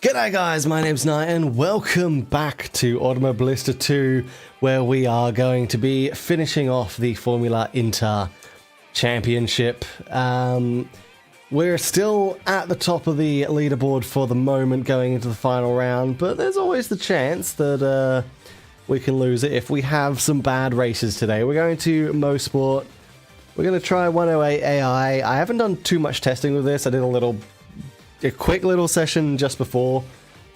G'day guys, my name's Knight and welcome back to Automobilista 2, where we are going to be finishing off the Formula Inter Championship. We're still at the top of the leaderboard for the moment going into the final round, but there's always the chance that we can lose it if we have some bad races today. We're going to Mosport. We're going to try 108 AI. I haven't done too much testing with this. I did a quick little session just before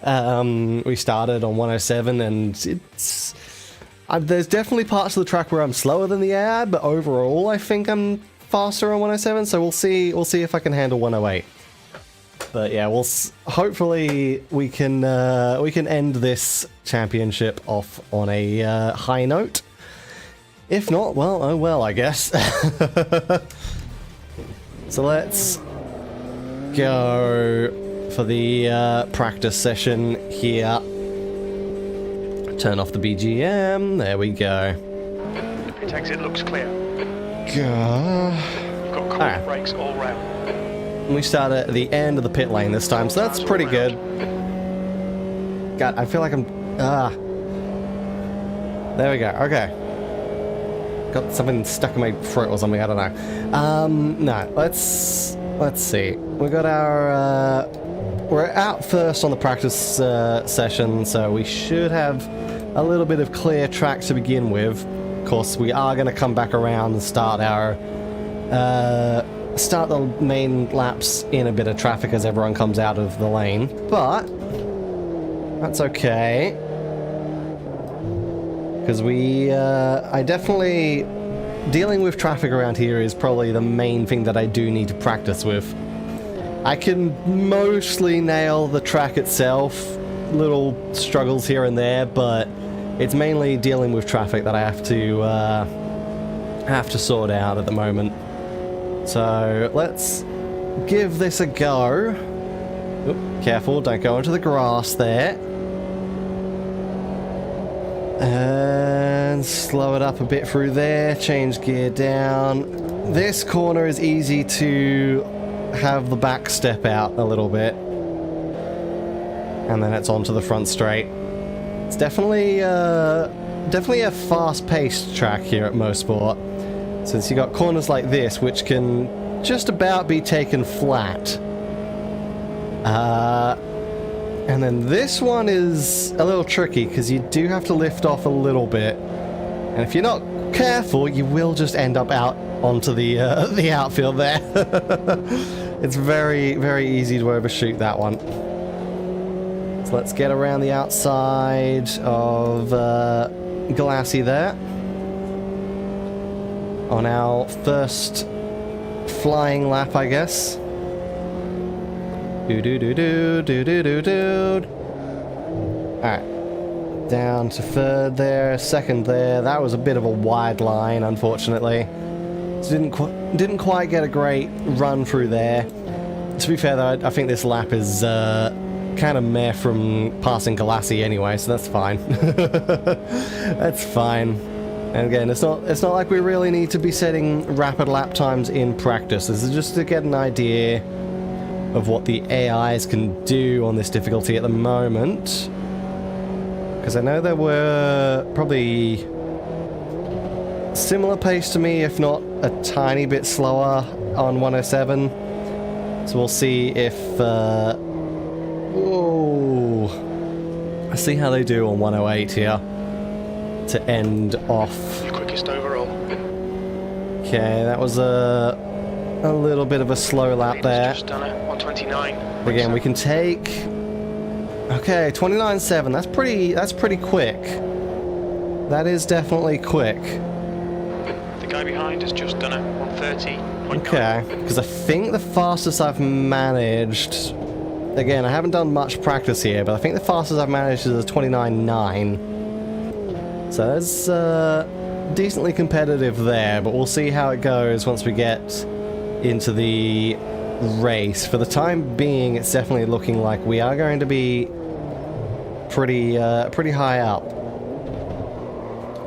we started on 107, and there's definitely parts of the track where I'm slower than the AI, but overall I think I'm faster on 107. So we'll see if I can handle 108. But yeah, hopefully we can end this championship off on a high note. If not, well, oh well, I guess. So let's go for the practice session here. Turn off the BGM. There we go. Pit exit looks clear. Go. We've got cold brakes all round. We start at the end of the pit lane this time, so that's pretty good. God, I feel like I'm... There we go. Okay. Got something stuck in my throat or something, I don't know. No, let's see. We got our, we're out first on the practice session, so we should have a little bit of clear track to begin with. Of course, we are going to come back around and start the main laps in a bit of traffic as everyone comes out of the lane, but that's okay. Because I definitely, dealing with traffic around here is probably the main thing that I do need to practice with. I can mostly nail the track itself, little struggles here and there, but it's mainly dealing with traffic that I have to sort out at the moment. So let's give this a go. Oop, careful, don't go into the grass there. And slow it up a bit through there, change gear down. This corner is easy to have the back step out a little bit. And then it's onto the front straight. It's definitely a fast-paced track here at Mosport, since you got corners like this, which can just about be taken flat. And then this one is a little tricky because you do have to lift off a little bit, and if you're not careful, you will just end up out onto the outfield there. It's very, very easy to overshoot that one. So let's get around the outside of Galassi there on our first flying lap, I guess. Alright. Down to third there, second there. That was a bit of a wide line, unfortunately. So didn't quite get a great run through there. To be fair though, I think this lap is kind of meh from passing Galassi anyway, so that's fine. That's fine. And again, it's not like we really need to be setting rapid lap times in practice. This is just to get an idea of what the AIs can do on this difficulty at the moment. Because I know they were probably similar pace to me, if not a tiny bit slower on 107. So we'll see if... whoa! I see how they do on 108 here to end off. Your quickest overall. Okay, that was a little bit of a slow lap there. Just done it. 129. Again, we can take... Okay, 29.7. That's pretty quick. That is definitely quick. The guy behind has just done it. 130. Okay, because I think the fastest I've managed... Again, I haven't done much practice here, but I think the fastest I've managed is a 29.9. So that's decently competitive there, but we'll see how it goes once we get into the race. For the time being, it's definitely looking like we are going to be pretty high up.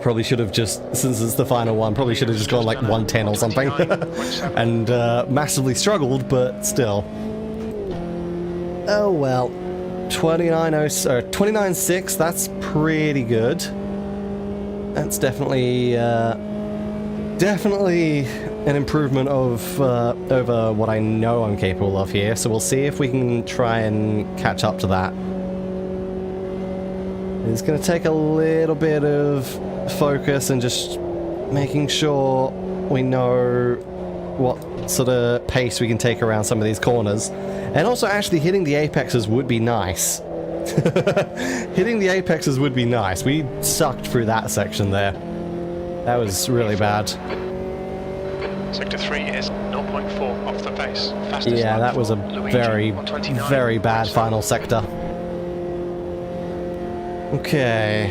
Probably should have just, since it's the final one, probably should have just gone like 110 or something. And massively struggled, but still. Oh well. 29.6, that's pretty good. That's definitely definitely an improvement of over what I know I'm capable of here, so we'll see if we can try and catch up to that. It's going to take a little bit of focus and just making sure we know what sort of pace we can take around some of these corners. And also actually hitting the apexes would be nice. Hitting the apexes would be nice. We sucked through that section there. That was really bad. Sector 3 is 0.4 off the pace. Fastest Yeah, that was a Luigi, very, 129. very bad final sector. Okay.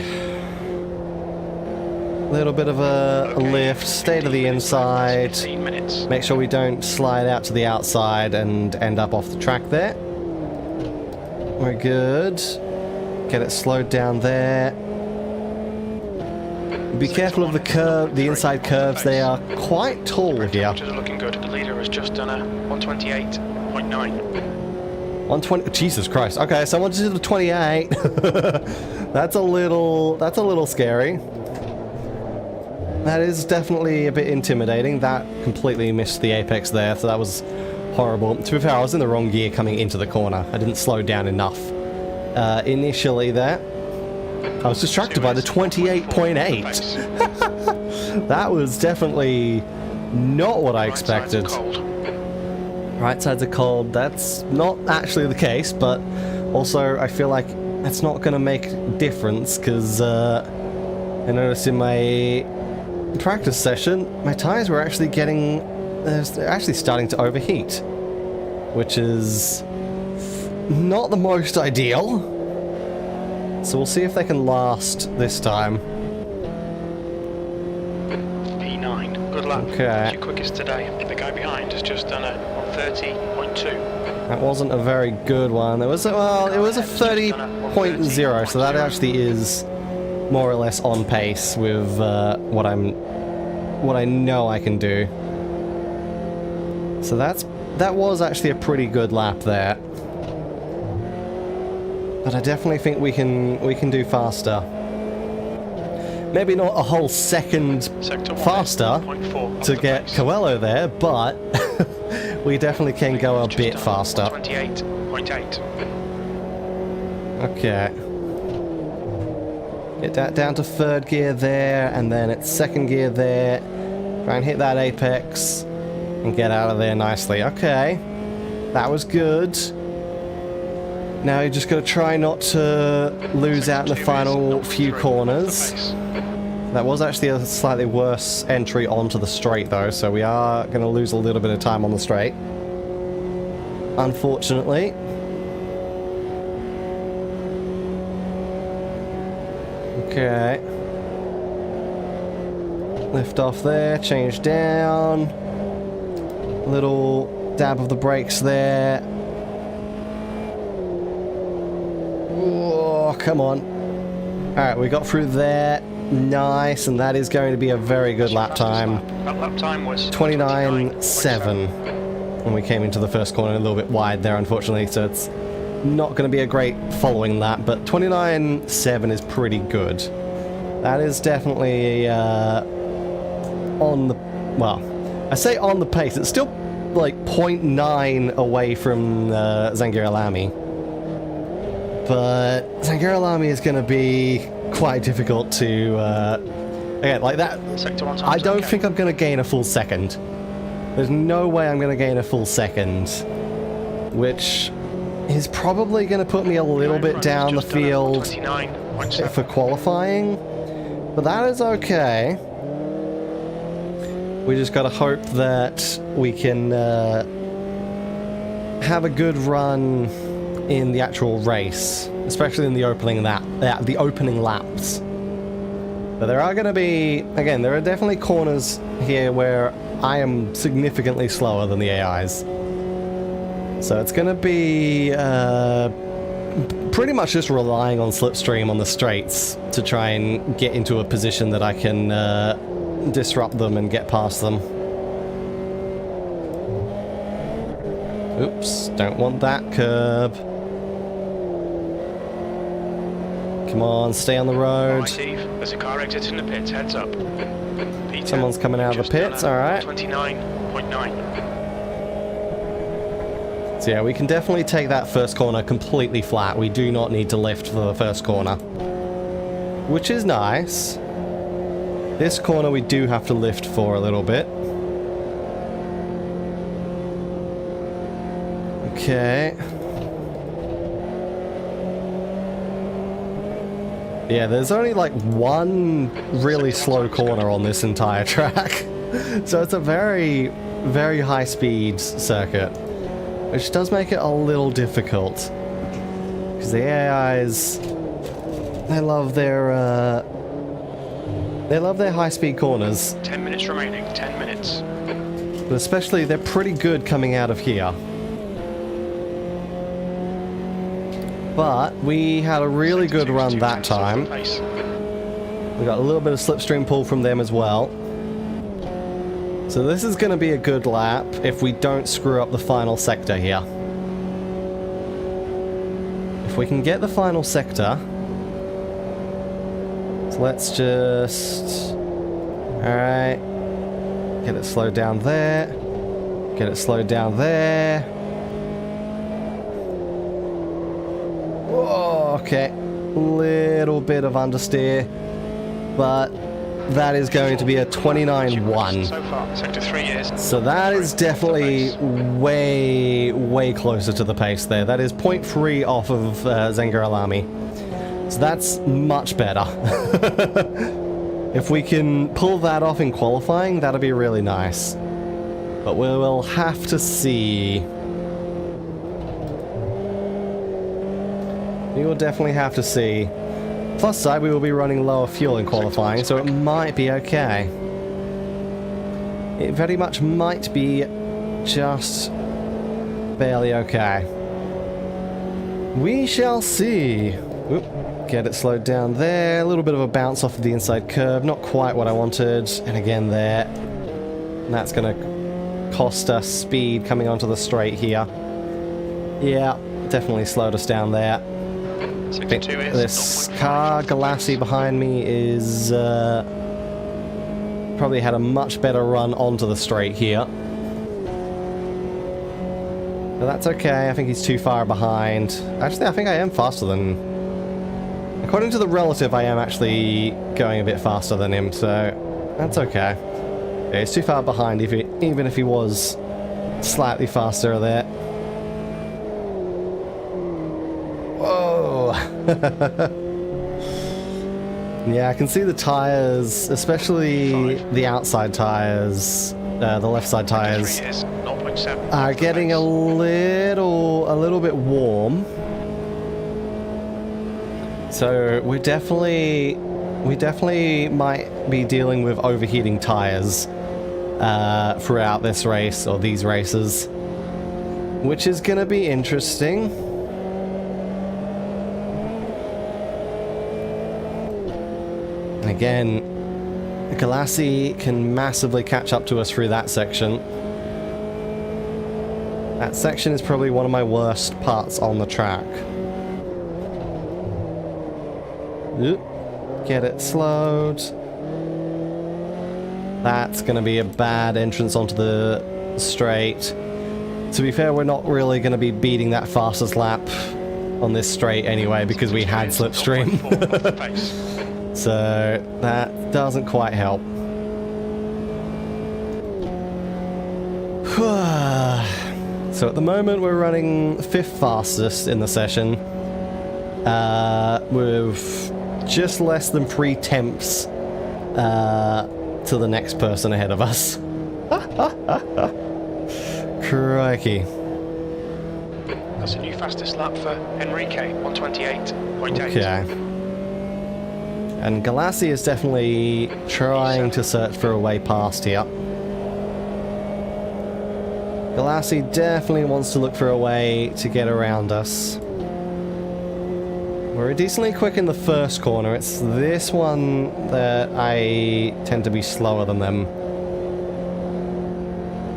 Little bit of a lift, stay to the inside. 15 minutes. Make sure we don't slide out to the outside and end up off the track there. We're good. Get it slowed down there. Be careful of the curve, the inside curves. They are quite tall here. Temperatures are looking good. The leader has just done a 128.9. 120. Jesus Christ. Okay, so I wanted to do the 28. That's a little scary. That is definitely a bit intimidating. That completely missed the apex there, so that was horrible. To be fair, I was in the wrong gear coming into the corner. I didn't slow down enough initially there. I was distracted by the 28.8. That was definitely not what I expected. Right sides are cold. That's not actually the case, but also I feel like that's not going to make a difference because I noticed in my practice session my tires were actually actually starting to overheat, which is not the most ideal. So we'll see if they can last this time. P9, good lap. Okay. That's your quickest today. The guy behind has just done a 130.2. That wasn't a very good one. It was, well, it was a 30.0, so that actually is more or less on pace with what I know I can do. So that was actually a pretty good lap there. But I definitely think we can do faster. Maybe not a whole second faster to get Coelho there, but we definitely can go a bit faster. 28.8. Okay. Get that down to third gear there, and then it's second gear there. Try and hit that apex and get out of there nicely. Okay. That was good. Now you just got to try not to lose out in the final few corners. That was actually a slightly worse entry onto the straight though, so we are going to lose a little bit of time on the straight. Unfortunately. Okay. Lift off there, change down. Little dab of the brakes there. Oh, come on. Alright, we got through there. Nice, and that is going to be a very good lap time. That lap time was 29.7. And we came into the first corner a little bit wide there, unfortunately, so it's not going to be a great following lap, but 29.7 is pretty good. That is definitely on the... well, I say on the pace. It's still like 0.9 away from Zangier-Lamy. But Zangier-Lamy is going to be quite difficult to... again, like that... I don't think I'm going to gain a full second. There's no way I'm going to gain a full second. Which is probably going to put me a little bit down the field for qualifying. But that is okay. We just got to hope that we can have a good run in the actual race, especially in the opening laps. But there are going to be, again, there are definitely corners here where I am significantly slower than the AIs. So it's going to be pretty much just relying on slipstream on the straights to try and get into a position that I can disrupt them and get past them. Oops, don't want that curb. Come on, stay on the road. Right, Eve. There's a car exiting the pits. Heads up. Peter, Someone's coming out of the pits, alright. 29.9. So yeah, we can definitely take that first corner completely flat. We do not need to lift for the first corner, which is nice. This corner we do have to lift for a little bit. Okay. Yeah, there's only like one really slow corner on this entire track. So it's a very, very high speed circuit, which does make it a little difficult. Because the AIs, they love their high speed corners. 10 minutes remaining, 10 minutes. But especially, they're pretty good coming out of here. But we had a really good run that time. We got a little bit of slipstream pull from them as well. So this is going to be a good lap if we don't screw up the final sector here. If we can get the final sector... So let's just... Alright. Get it slowed down there. Get it slowed down there. Whoa, okay. Little bit of understeer. But that is going to be a 29.1. So far, sector 3 is. So that is definitely way, way closer to the pace there. That is 0.3 off of Zengar Alami. So that's much better. If we can pull that off in qualifying, that'd be really nice. But we will have to see. We will definitely have to see. Plus side, we will be running lower fuel in qualifying, so it might be okay. It very much might be just barely okay. We shall see. Oop, get it slowed down there. A little bit of a bounce off of the inside curve. Not quite what I wanted. And again there. And that's going to cost us speed coming onto the straight here. Yeah, definitely slowed us down there. This car, Galassi behind me, is probably had a much better run onto the straight here. But that's okay, I think he's too far behind. Actually, I think I am faster than... According to the relative, I am actually going a bit faster than him, so that's okay. Yeah, he's too far behind, even if he was slightly faster there. Yeah, I can see the tires, especially the outside tires, the left side tires, are getting a little bit warm. So we definitely might be dealing with overheating tires throughout this race or these races, which is going to be interesting. Again, Galassi can massively catch up to us through that section. That section is probably one of my worst parts on the track. Oop. Get it slowed. That's going to be a bad entrance onto the straight. To be fair, we're not really going to be beating that fastest lap on this straight anyway because we had slipstream. So that doesn't quite help. So at the moment we're running 5th fastest in the session, with just less than 3 tenths to the next person ahead of us. Crikey. That's a new fastest lap for Enrique, 128.8. Okay. And Galassi is definitely trying to search for a way past here. Galassi definitely wants to look for a way to get around us. We're decently quick in the first corner. It's this one that I tend to be slower than them.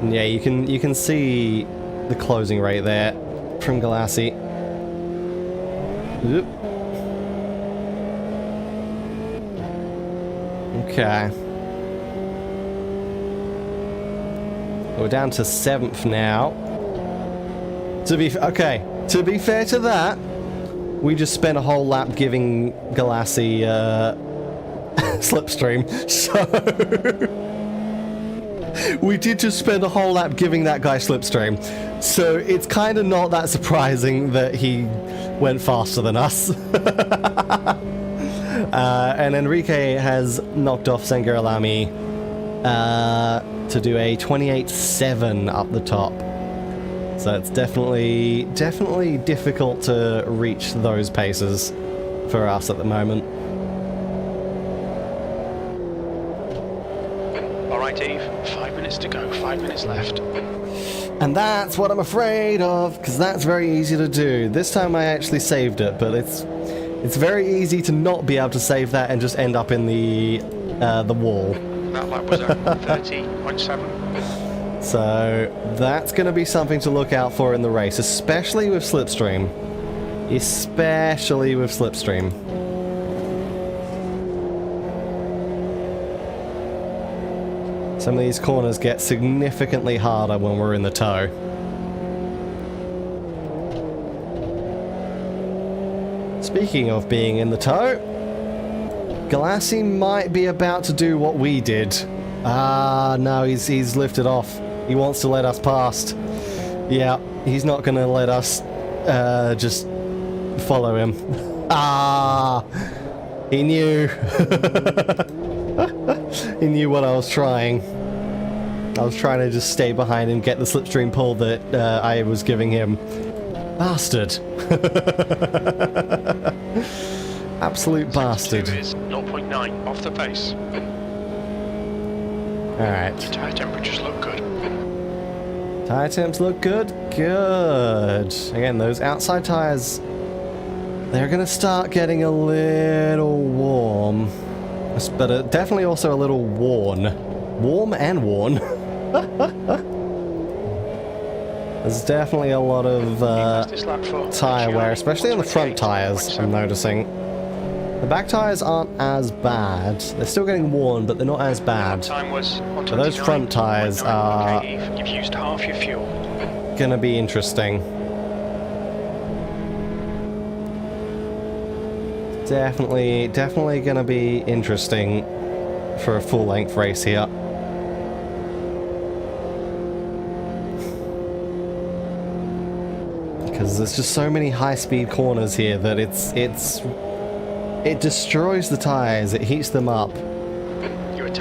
And yeah, you can see the closing rate there from Galassi. Oop. Okay. We're down to 7th now. To be fair to that, we just spent a whole lap giving Galassi slipstream. So we did just spend a whole lap giving that guy slipstream. So it's kind of not that surprising that he went faster than us. And Enrique has knocked off Zangaralami to do a 28.7 up the top. So it's definitely difficult to reach those paces for us at the moment. All right, Eve. 5 minutes to go. 5 minutes left. And that's what I'm afraid of, because that's very easy to do. This time I actually saved it, but it's very easy to not be able to save that and just end up in the wall. That lap was 30.7. So that's going to be something to look out for in the race, especially with slipstream. Especially with slipstream. Some of these corners get significantly harder when we're in the tow. Speaking of being in the tow, Galassi might be about to do what we did. Ah, no, he's lifted off. He wants to let us past. Yeah, he's not going to let us just follow him. Ah, he knew. He knew what I was trying. I was trying to just stay behind and get the slipstream pull that I was giving him. Bastard. Absolute bastard. Is 0.9 off the pace. Alright. Tyre temperatures look good. Tyre temps look good? Good. Again, those outside tyres, they're going to start getting a little warm. But definitely also a little worn. Warm and worn. There's definitely a lot of tyre wear, especially on the front tyres, I'm noticing. The back tyres aren't as bad. They're still getting worn, but they're not as bad. But those front tyres are You've used half your fuel. gonna be interesting. Definitely gonna be interesting for a full-length race here. Because there's just so many high-speed corners here that it destroys the tires. It heats them up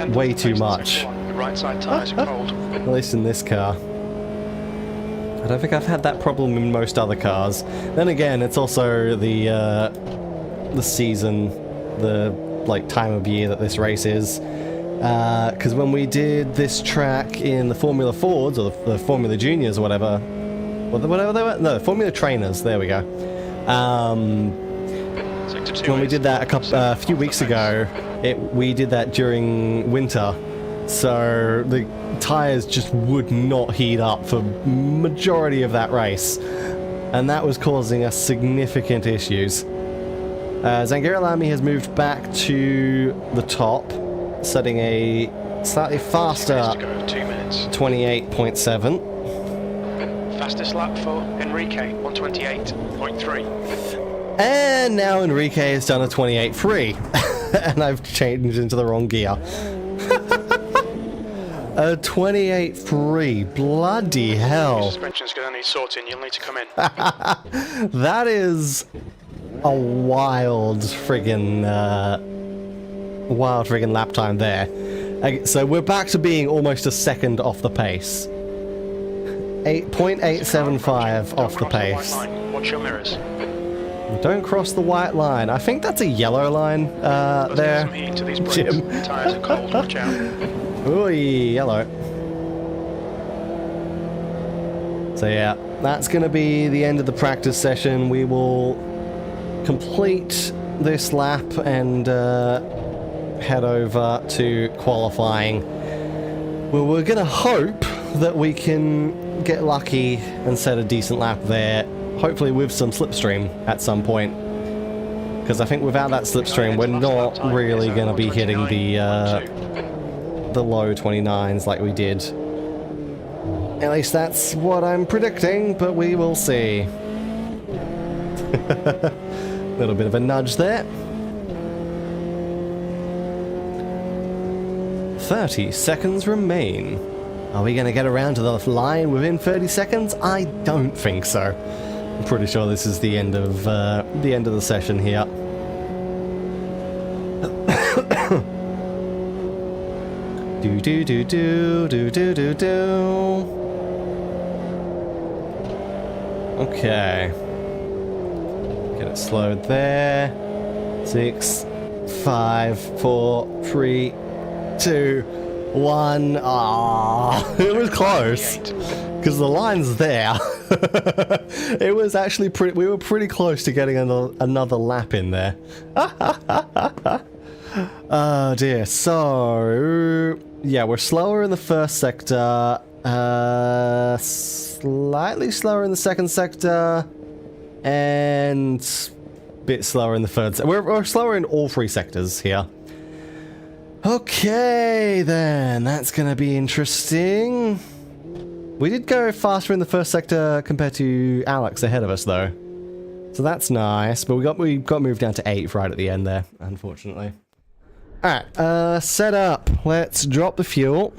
way too much. The right side tires are cold. At least in this car. I don't think I've had that problem in most other cars. Then again, it's also the season, the time of year that this race is. Because when we did this track in the Formula Fords or the Formula Juniors or whatever they were, no, Formula Trainers. There we go. When we did that a few weeks ago, we did that during winter, so the tires just would not heat up for majority of that race, and that was causing us significant issues. Zangaralami has moved back to the top, setting a slightly faster 28.7. Fastest lap for Enrique, 128.3. And now Enrique has done a 28.3. And I've changed into the wrong gear. A 28.3. Bloody hell. Your suspension's going to need sorting. You'll need to come in. That is a wild friggin' lap time there. So we're back to being almost a second off the pace. 8.875 off the pace. Watch your mirrors. Don't cross the white line. I think that's a yellow line there, Some heat to these brakes. Jim. The tyres are cold. Watch out. Ooh, yellow. So yeah, that's going to be the end of the practice session. We will complete this lap and head over to qualifying. Well, we're going to hope that we can get lucky and set a decent lap there, hopefully with some slipstream at some point. Because I think without that slipstream, we're not really going to be hitting the low 29s like we did. At least that's what I'm predicting, but we will see. Little bit of a nudge there. 30 seconds remain. Are we going to get around to the line within 30 seconds? I don't think so. I'm pretty sure this is the end of the session here. do do do do do do do do. Okay. Get it slowed there. 6, 5, 4, 3, 2, 1. Ah, it was close. Because the line's there. It was actually we were pretty close to getting another lap in there. Oh dear. So, yeah, we're slower in the first sector. Slightly slower in the second sector. And a bit slower in the third sector. We're slower in all 3 sectors here. Okay, then. That's going to be interesting. We did go faster in the first sector compared to Alex ahead of us, though. So that's nice, but we got moved down to 8th right at the end there, unfortunately. Alright, set up. Let's drop the fuel.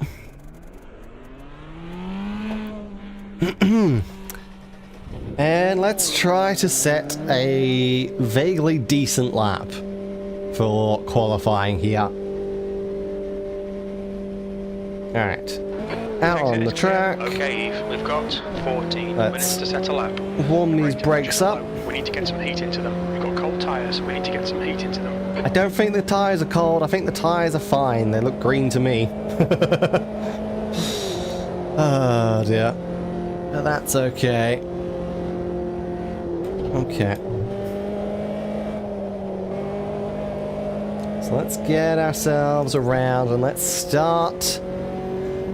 And let's try to set a vaguely decent lap for qualifying here. Alright. Out on the track. Okay, Eve, we've got 14 minutes to set a lap. Warm these brakes up. We need to get some heat into them. We've got cold tyres, we need to get some heat into them. I don't think the tyres are cold. I think the tyres are fine. They look green to me. Oh dear. But that's okay. Okay. So let's get ourselves around and let's start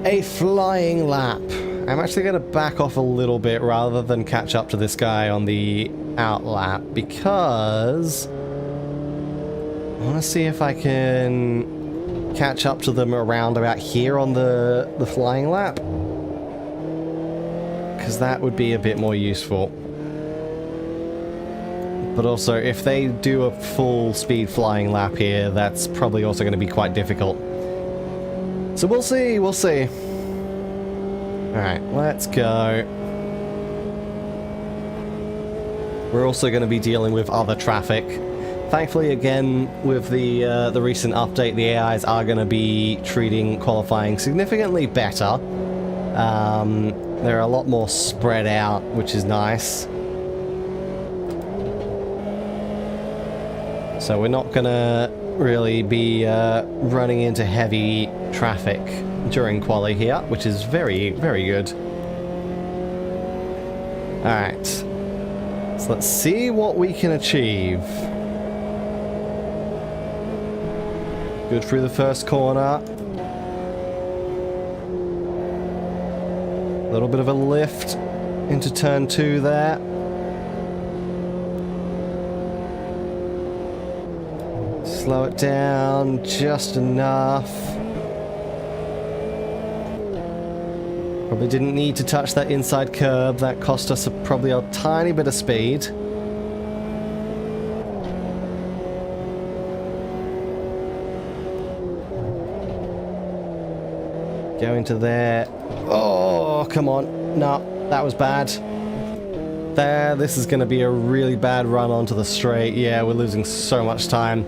a flying lap. I'm actually going to back off a little bit rather than catch up to this guy on the out lap because I want to see if I can catch up to them around about here on the flying lap, because that would be a bit more useful. But also, if they do a full speed flying lap here, that's probably also going to be quite difficult. So we'll see, we'll see. Alright, let's go. We're also going to be dealing with other traffic. Thankfully, again, with the recent update, the AIs are going to be treating qualifying significantly better. They're a lot more spread out, which is nice. So we're not going to really be running into heavy traffic during quali here, which is very, very good. Alright. So let's see what we can achieve. Good through the first corner. A little bit of a lift into turn 2 there. Slow it down just enough. Probably didn't need to touch that inside curb. That cost us probably a tiny bit of speed. Go into there. Oh, come on. No, that was bad. There, this is going to be a really bad run onto the straight. Yeah, we're losing so much time.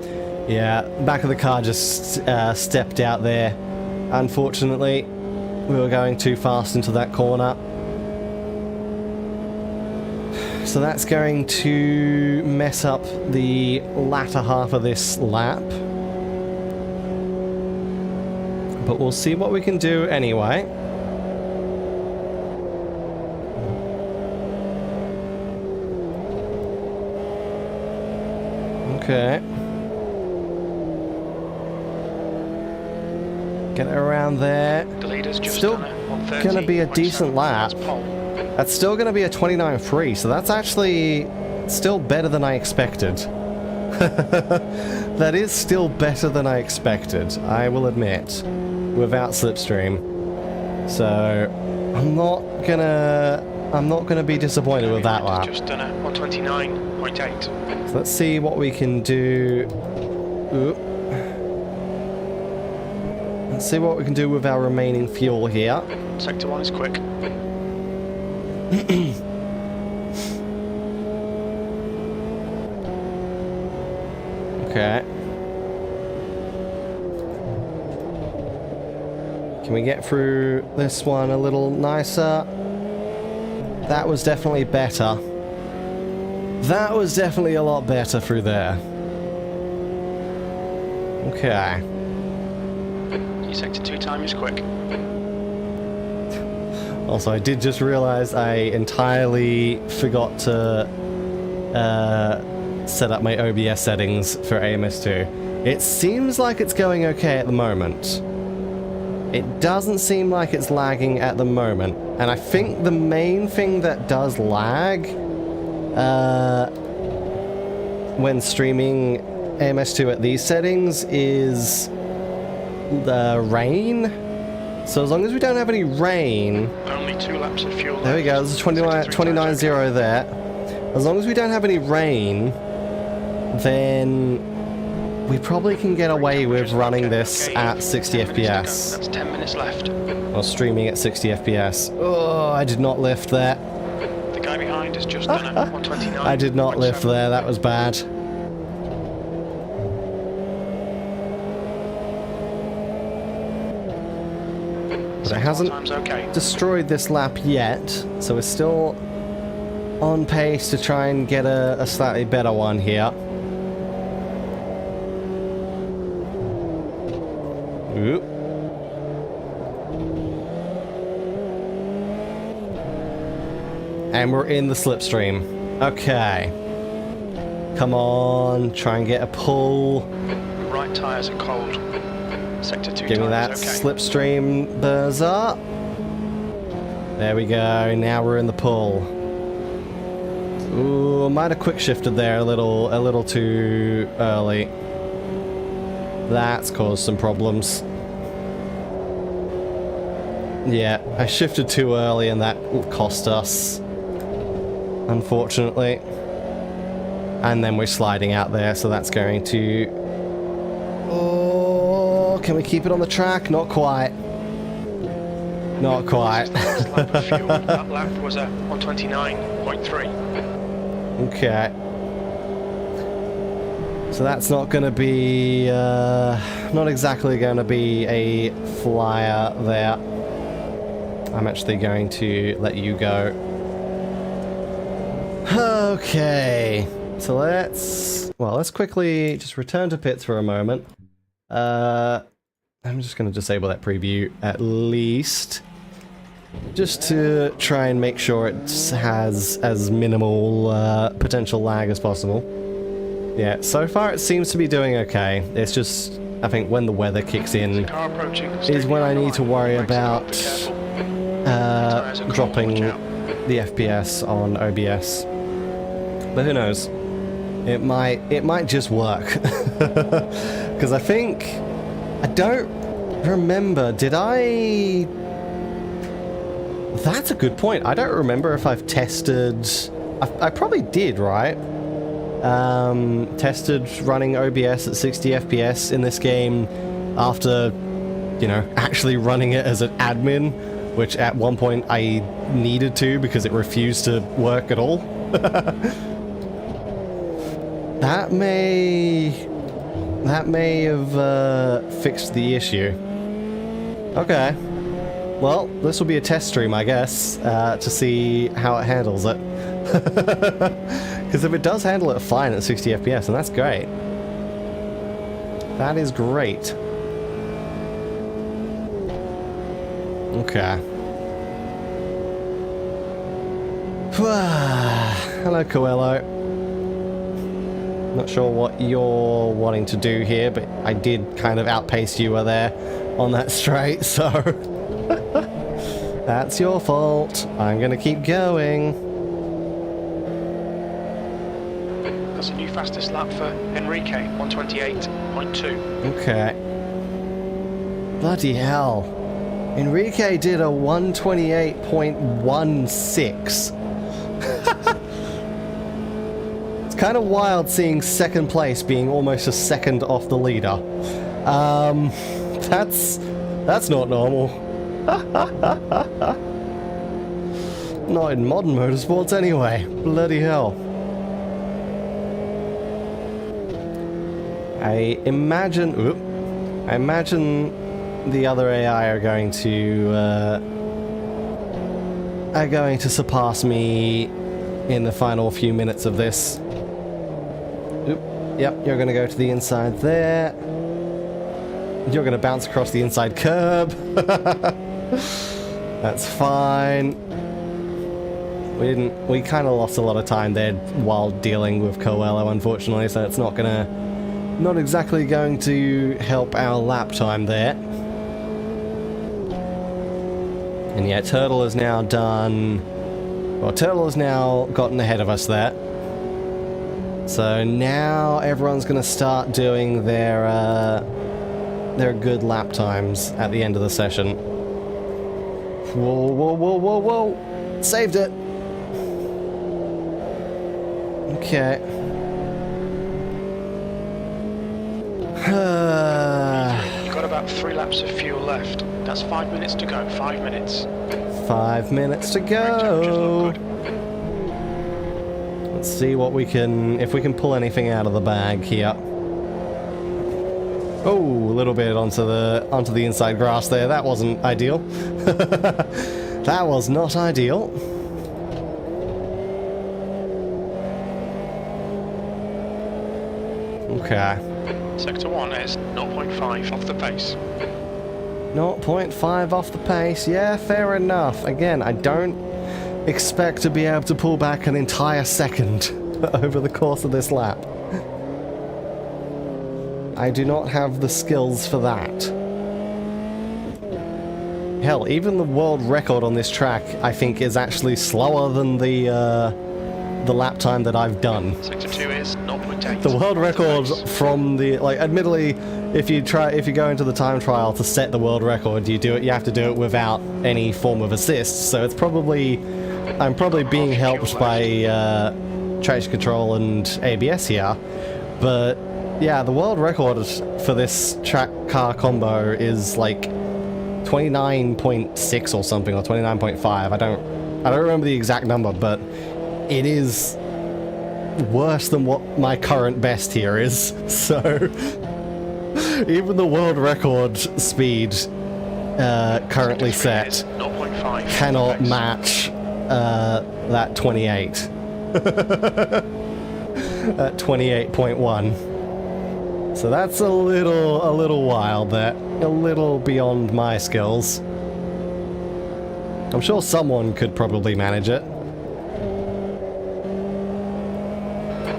Yeah, back of the car just stepped out there. Unfortunately, we were going too fast into that corner. So that's going to mess up the latter half of this lap. But we'll see what we can do anyway. Okay. Get it around there. Still gonna be a decent lap. That's still gonna be a 29.3, so that's actually still better than I expected. That is still better than I expected, I will admit, without slipstream. So I'm not gonna be disappointed with that lap. Just done a 129.8. So let's see what we can do. Ooh. Let's see what we can do with our remaining fuel here. Sector 1 is quick. Okay. Can we get through this one a little nicer? That was definitely better. That was definitely a lot better through there. Okay. Your sector 2 time is quick. Also, I did just realize I entirely forgot to set up my OBS settings for AMS2. It seems like it's going okay at the moment. It doesn't seem like it's lagging at the moment. And I think the main thing that does lag when streaming AMS2 at these settings is the rain. So as long as we don't have any rain... Only 2 laps of fuel. There we go, there's a 29.0 there. As long as we don't have any rain, then we probably can get away with running this at 60 FPS. That's 10 minutes left. Or streaming at 60 FPS. Oh, I did not lift there. The guy behind has just done a 129. I did not lift there, that was bad. But it hasn't destroyed this lap yet, so we're still on pace to try and get a slightly better one here. Oop. And we're in the slipstream. Okay. Come on, try and get a pull. Right tyres are cold. Sector 2 Give me that slipstream buzzer. There we go, now we're in the pull. Ooh, might have quick shifted there a little too early. That's caused some problems. Yeah, I shifted too early and that cost us, unfortunately. And then we're sliding out there, so that's going to... Oh, can we keep it on the track? Not quite. Not quite. That lap was a 129.3. Okay. So that's not going to be, not exactly going to be a flyer there. I'm actually going to let you go. Okay. So let's quickly just return to pits for a moment. I'm just going to disable that preview at least. Just to try and make sure it has as minimal potential lag as possible. Yeah, so far it seems to be doing okay. It's just, I think when the weather kicks in is when I need to worry about dropping the FPS on OBS. But who knows? It might just work. Because I think... I don't remember, did I... That's a good point. I don't remember if I've tested... I probably did, right? Tested running OBS at 60 FPS in this game after, you know, actually running it as an admin, which at one point I needed to because it refused to work at all. That may have fixed the issue. Okay. Well, this will be a test stream, I guess, to see how it handles it. Because if it does handle it fine at 60 FPS, then that's great. That is great. Okay. Hello, Coelho. Not sure what you're wanting to do here, but I did kind of outpace you there on that straight, so... That's your fault. I'm gonna keep going. That's a new fastest lap for Enrique, 128.2. Okay. Bloody hell. Enrique did a 128.16. It's kind of wild seeing second place being almost a second off the leader. That's not normal. Not in modern motorsports anyway. Bloody hell. I imagine the other AI are going to surpass me in the final few minutes of this. Oop. Yep, you're going to go to the inside there. You're going to bounce across the inside curb. That's fine. We kind of lost a lot of time there while dealing with Coelho, unfortunately, so it's not exactly going to help our lap time there. And yeah, Turtle is now done. Well, Turtle has now gotten ahead of us there. So now everyone's going to start doing their good lap times at the end of the session. Whoa, whoa, whoa, whoa, whoa! Saved it! Okay. You've got about 3 laps of fuel left. That's 5 minutes to go. 5 minutes. 5 minutes to go. Let's see what we can, if we can pull anything out of the bag here. Oh, a little bit onto the inside grass there. That wasn't ideal. That was not ideal. Okay. Sector 1 is 0.5 off the pace. 0.5 off the pace. Yeah, fair enough. Again, I don't expect to be able to pull back an entire second over the course of this lap. I do not have the skills for that. Hell, even the world record on this track, I think, is actually slower than the lap time that I've done. Sector 2 is 0.8. The world record from the, like, admittedly, if you go into the time trial to set the world record, you have to do it without any form of assist. So it's probably, I'm probably being helped by traction control and ABS here, but yeah, the world record for this track car combo is like 29.6 or something, or 29.5. I don't remember the exact number, but it is worse than what my current best here is. So even the world record speed currently set cannot match that 28 at 28.1. So that's a little wild there, a little beyond my skills. I'm sure someone could probably manage it.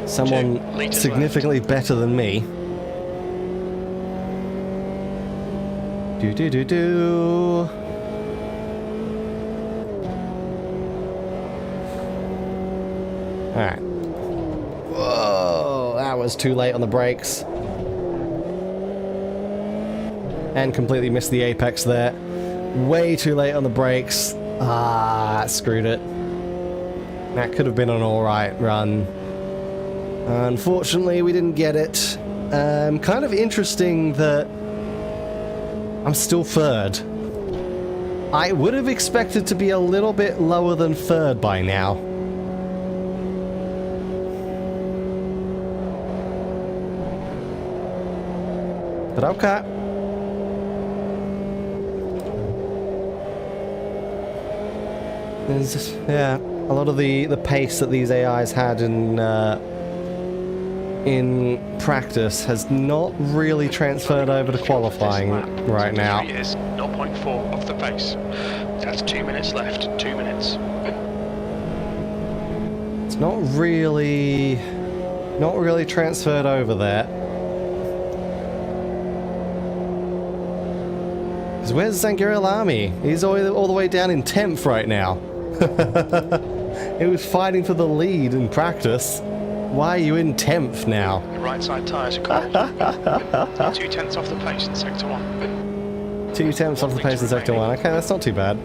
Someone significantly better than me. Do. Alright. Whoa, that was too late on the brakes. And completely missed the apex there. Way too late on the brakes. Ah, screwed it. That could have been an alright run. Unfortunately, we didn't get it. Kind of interesting that I'm still third. I would have expected to be a little bit lower than third by now. But okay. There's just, yeah, a lot of the pace that these AIs had in practice has not really transferred over to qualifying right now. 0.4 off the pace. That's 2 minutes left. 2 minutes. It's not really transferred over there. Because where's Zangirilami? He's all the way down in 10th right now. He was fighting for the lead in practice. Why are you in 10th now? The right side tyres are cold. 2/10 off the pace in sector 1. 2/10 off the pace in sector 1. Okay, that's not too bad.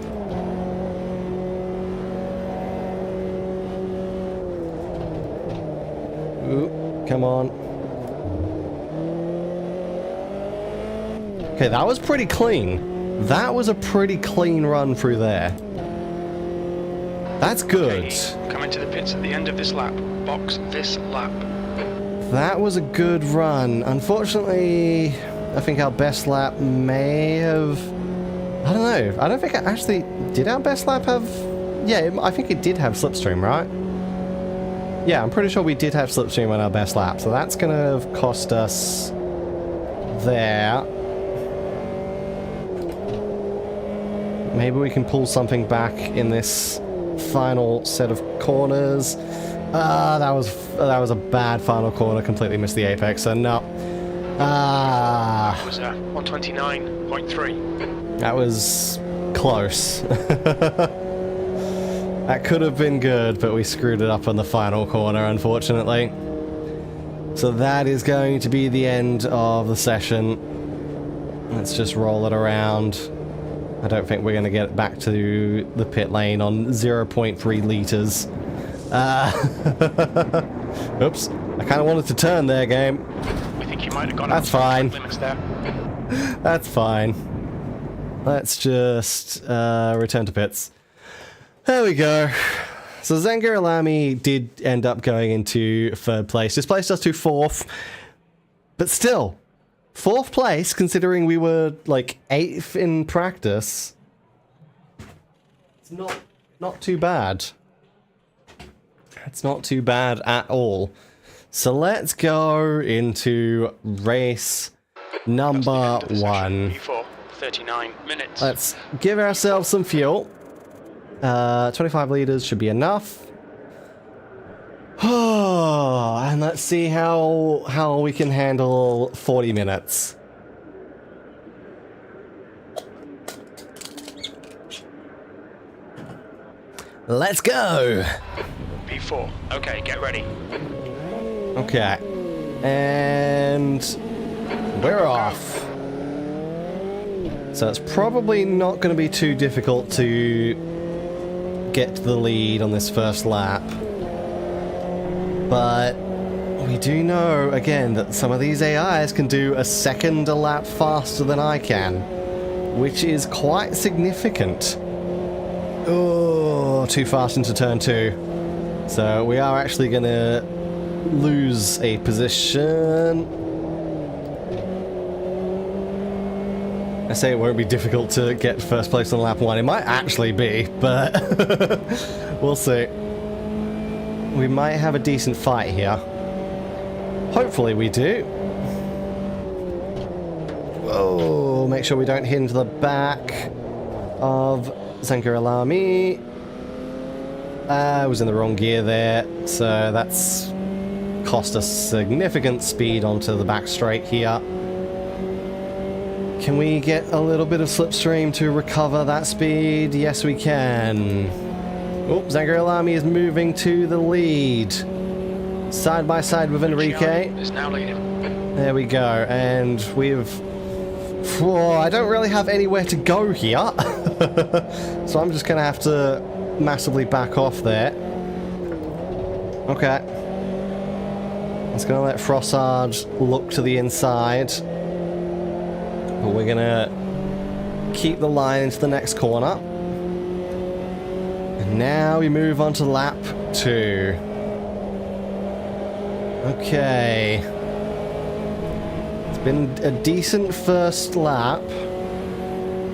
Ooh, come on. Okay, that was pretty clean. That was a pretty clean run through there. That's good. Okay, come into the pits at the end of this lap. Box this lap. That was a good run. Unfortunately, I think our best lap may have... I don't know. I don't think it actually... Did our best lap have... Yeah, I think it did have slipstream, right? Yeah, I'm pretty sure we did have slipstream on our best lap. So that's going to have cost us... there. Maybe we can pull something back in this final set of corners. That was a bad final corner. Completely missed the apex. So no. That was 129.3. That was close. That could have been good, but we screwed it up on the final corner, unfortunately. So that is going to be the end of the session. Let's just roll it around. I don't think we're going to get back to the pit lane on 0.3 litres. Oops. I kind of wanted to turn there, game. We think you might have gone That's fine. limits there. That's fine. Let's just return to pits. There we go. So Zangaralami did end up going into 3rd place. Displaced us to 4th. But still, 4th place, considering we were like 8th in practice. It's not too bad. It's not too bad at all. So let's go into race number 1. Before 39 minutes. Let's give ourselves some fuel. 25 litres should be enough. And let's see how we can handle 40 minutes. Let's go! P4. Okay, get ready. Okay. And we're off. So it's probably not going to be too difficult to get the lead on this first lap. But we do know, again, that some of these AIs can do a second a lap faster than I can, which is quite significant. Oh, too fast into turn 2. So we are actually going to lose a position. I say it won't be difficult to get first place on lap 1. It might actually be, but we'll see. We might have a decent fight here. Hopefully we do. Whoa, make sure we don't hit into the back of Zangaralami. I was in the wrong gear there, so that's cost us significant speed onto the back straight here. Can we get a little bit of slipstream to recover that speed? Yes, we can. Oh, Zangaralami is moving to the lead. Side by side with Enrique. Is now leading. There we go, and we've... Oh, I don't really have anywhere to go here. So I'm just going to have to massively back off there. Okay. It's going to let Frossard look to the inside. But we're going to keep the line into the next corner. And now we move on to lap 2. Okay. It's been a decent first lap.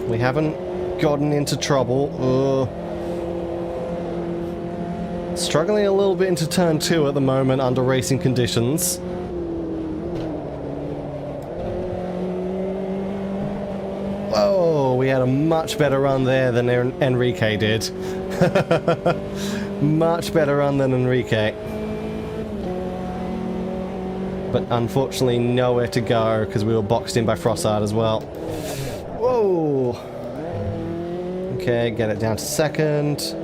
We haven't gotten into trouble. Struggling a little bit into turn 2 at the moment under racing conditions. Whoa, we had a much better run there than Enrique did. Much better run than Enrique. But unfortunately nowhere to go because we were boxed in by Frossard as well. Whoa! Okay, get it down to second.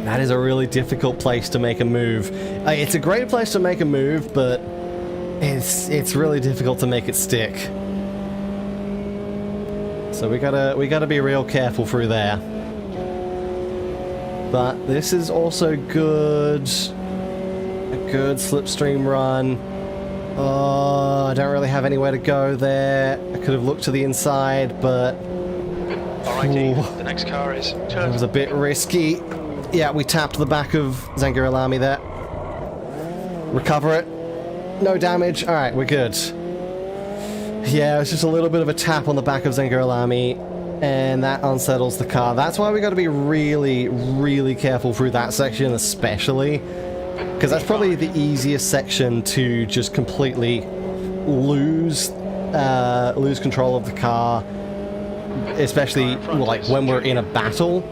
That is a really difficult place to make a move. It's a great place to make a move, but it's really difficult to make it stick. So we gotta be real careful through there. But this is also good. A good slipstream run. Oh, I don't really have anywhere to go there. I could have looked to the inside, but Alrighty, the next car is it turn. was a bit risky. Yeah, we tapped the back of Zangiralami there. Recover it. No damage. Alright, we're good. Yeah, it's just a little bit of a tap on the back of Zangiralami, and that unsettles the car. That's why we got to be really, really careful through that section, especially. Because that's probably the easiest section to just completely lose control of the car. Especially like when we're in a battle.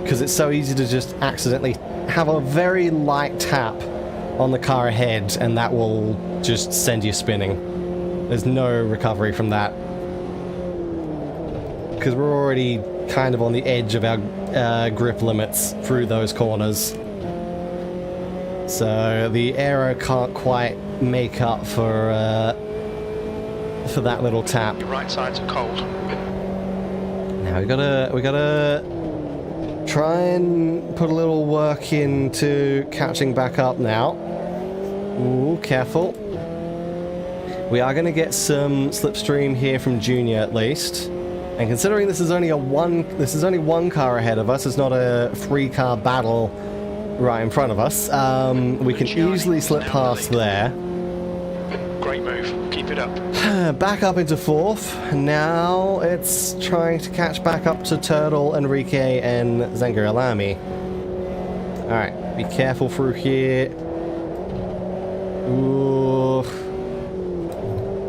Because it's so easy to just accidentally have a very light tap on the car ahead, and that will just send you spinning. There's no recovery from that. Because we're already kind of on the edge of our grip limits through those corners. So the aero can't quite make up for that little tap. Your right sides are cold. Now we gotta try and put a little work into catching back up now. Ooh, careful. We are gonna get some slipstream here from Junior at least. And considering this is only one car ahead of us, it's not a 3-car battle right in front of us. We can easily slip past there. Great move. Keep it up. Back up into 4th. Now it's trying to catch back up to Turtle, Enrique, and Zangiralami. Alright, be careful through here. Ooh.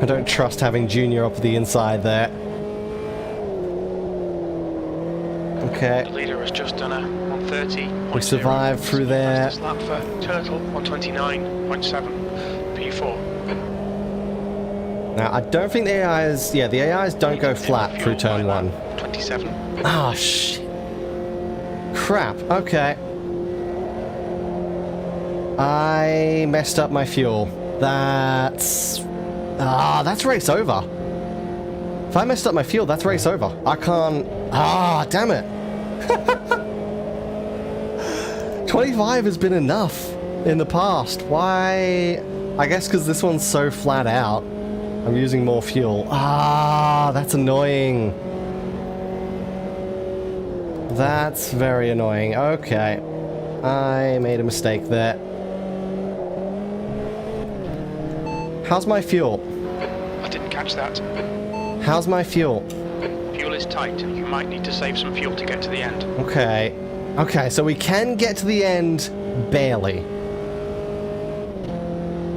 I don't trust having Junior up the inside there. Okay. The leader has just done a 130. We survived through there. Fastest lap for Turtle, 129.7. P4. Now, I don't think the AIs... Yeah, the AIs don't go flat through turn 1. 27. Ah, shit. Crap. Okay. I messed up my fuel. That's race over. If I messed up my fuel, that's race over. I can't... Ah, damn it. 25 has been enough in the past. Why? I guess because this one's so flat out. I'm using more fuel. Ah, that's annoying. That's very annoying. Okay. I made a mistake there. How's my fuel? I didn't catch that. How's my fuel? Fuel is tight. You might need to save some fuel to get to the end. Okay. Okay, so we can get to the end barely.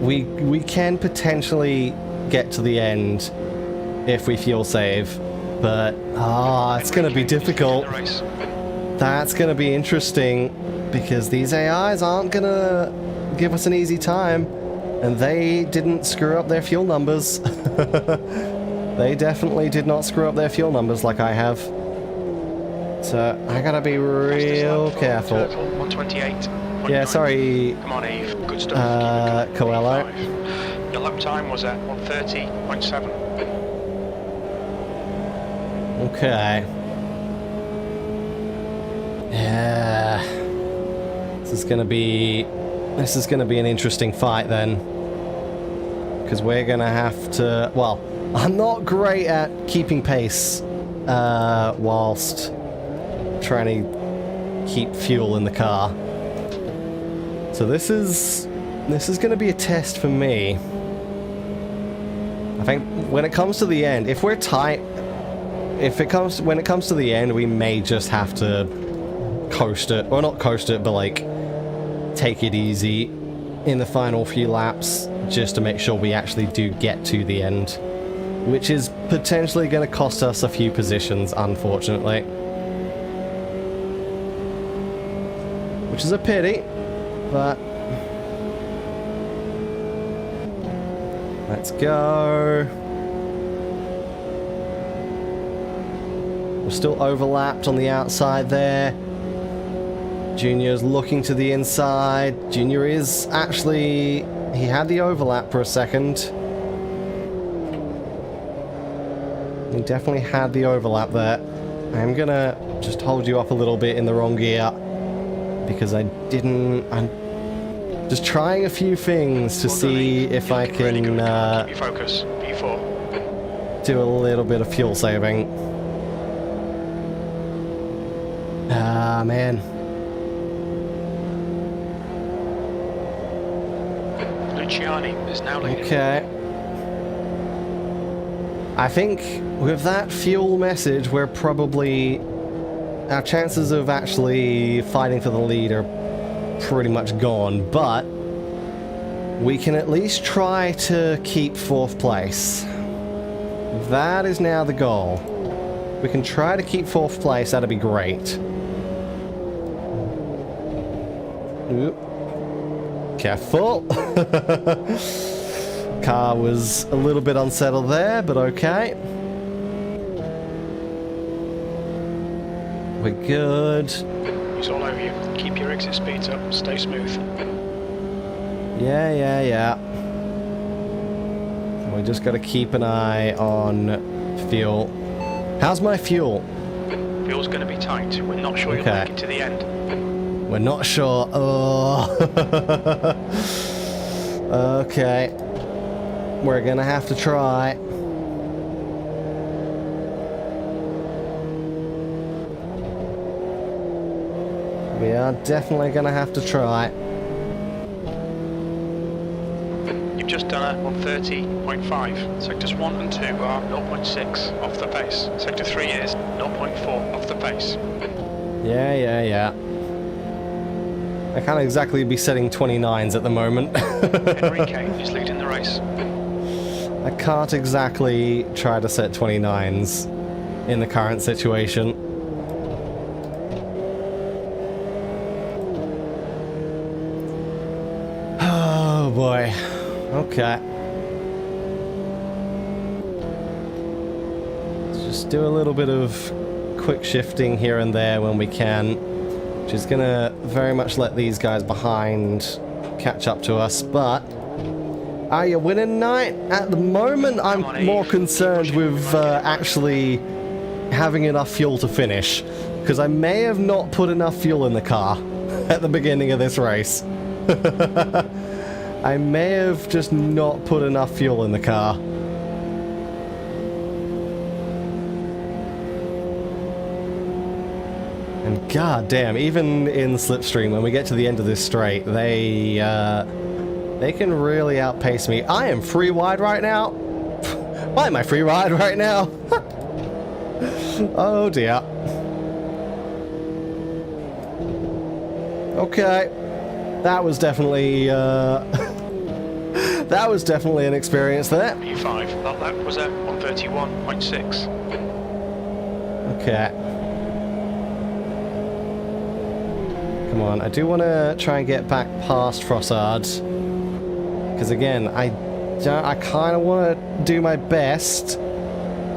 We can potentially get to the end if we fuel save, but it's going to be difficult. That's going to be interesting because these AIs aren't going to give us an easy time, and they didn't screw up their fuel numbers. They definitely did not screw up their fuel numbers like I have. So I gotta be real careful. 128. Yeah, sorry. Come on, Eve. Good stuff. Coelho. Your lap time was at 130.7. Okay. Yeah. This is gonna be an interesting fight then. Because we're gonna have to... Well, I'm not great at keeping pace whilst trying to keep fuel in the car. So this is gonna be a test for me. I think when it comes to the end, if we're tight, when it comes to the end, we may just have to coast it, or not coast it, but like take it easy in the final few laps, just to make sure we actually do get to the end, which is potentially going to cost us a few positions, unfortunately, which is a pity, but let's go. We're still overlapped on the outside there. Junior's looking to the inside. Junior is actually... He had the overlap for a second. He definitely had the overlap there. I'm gonna just hold you up a little bit in the wrong gear. Because I'm just trying a few things to see if I can Keep your focus. P4. do a little bit of fuel saving. Ah, man. Luciani is now leading. Okay. I think with that fuel message, we're probably... Our chances of actually fighting for the lead are pretty much gone, but we can at least try to keep 4th place. That is now the goal. We can try to keep 4th place, that'd be great. Oop. Careful. Car was a little bit unsettled there, but okay. We're good. He's all over you. Keep your exit speeds up. Stay smooth. Yeah. We just got to keep an eye on fuel. How's my fuel? Fuel's going to be tight. We're not sure you'll make it to the end. We're not sure. Oh. Okay. We're going to have to try. We are definitely going to have to try. You've just done a 130.5. Sectors 1 and 2 are 0.6 off the pace. Sector 3 is 0.4 off the pace. Yeah. I can't exactly be setting 29s at the moment. Enrique is leading the race. I can't exactly try to set 29s in the current situation. Oh boy. Okay. Let's just do a little bit of quick shifting here and there when we can, which is gonna very much let these guys behind catch up to us, but are you winning tonight? At the moment, I'm more concerned with actually having enough fuel to finish, because I may have not put enough fuel in the car at the beginning of this race. I may have just not put enough fuel in the car. And god damn, even in Slipstream, when we get to the end of this straight, they can really outpace me. I am free wide right now. Why am I free wide right now? Oh dear. Okay. That was definitely that was definitely an experience there. P5. That was at 131.6. Okay. Come on, I do want to try and get back past Frossard. Because again, I kind of want to do my best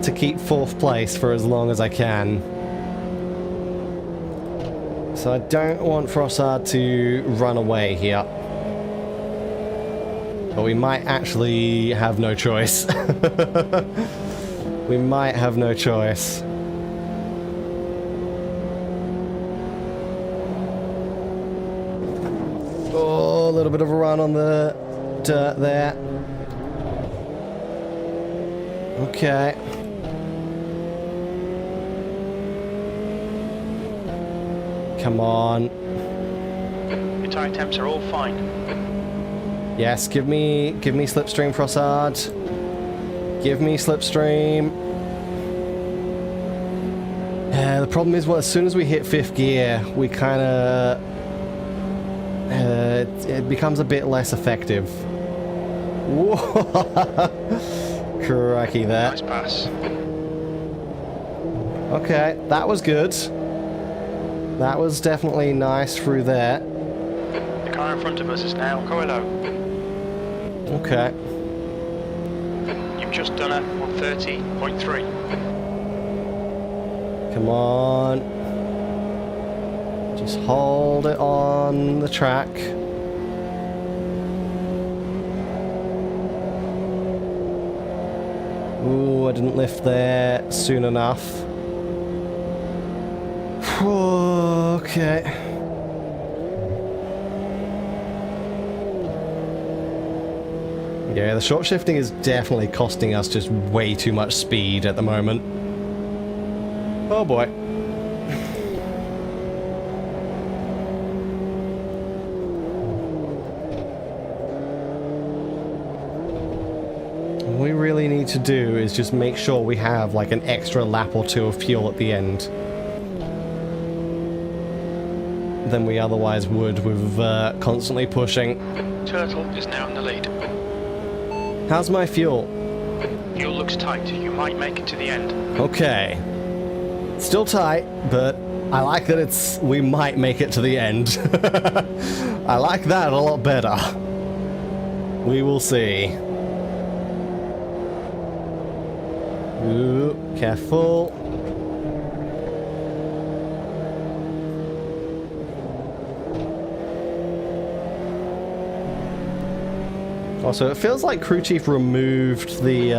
to keep 4th place for as long as I can. So I don't want Frossard to run away here. But we might actually have no choice. We might have no choice. Oh, a little bit of a run on the dirt there. Okay. Come on. Your tyre temps are all fine. Yes, give me slipstream, Frossard. Give me slipstream. The problem is, well, as soon as we hit 5th gear, we kind of it becomes a bit less effective. Whoa. Crikey there. Nice pass. Okay, that was good. That was definitely nice through there. The car in front of us is now collab. Okay. You've just done a 130.3. Come on. Just hold it on the track. Ooh, I didn't lift there soon enough. Okay. Yeah, the short shifting is definitely costing us just way too much speed at the moment. Oh boy. What we really need to do is just make sure we have like an extra lap or two of fuel at the end than we otherwise would with constantly pushing. Turtle is now in the lead. How's my fuel? Fuel looks tight. You might make it to the end. Okay. Still tight, but I like that we might make it to the end. I like that a lot better. We will see. Ooh, careful. Also, it feels like Crew Chief removed the,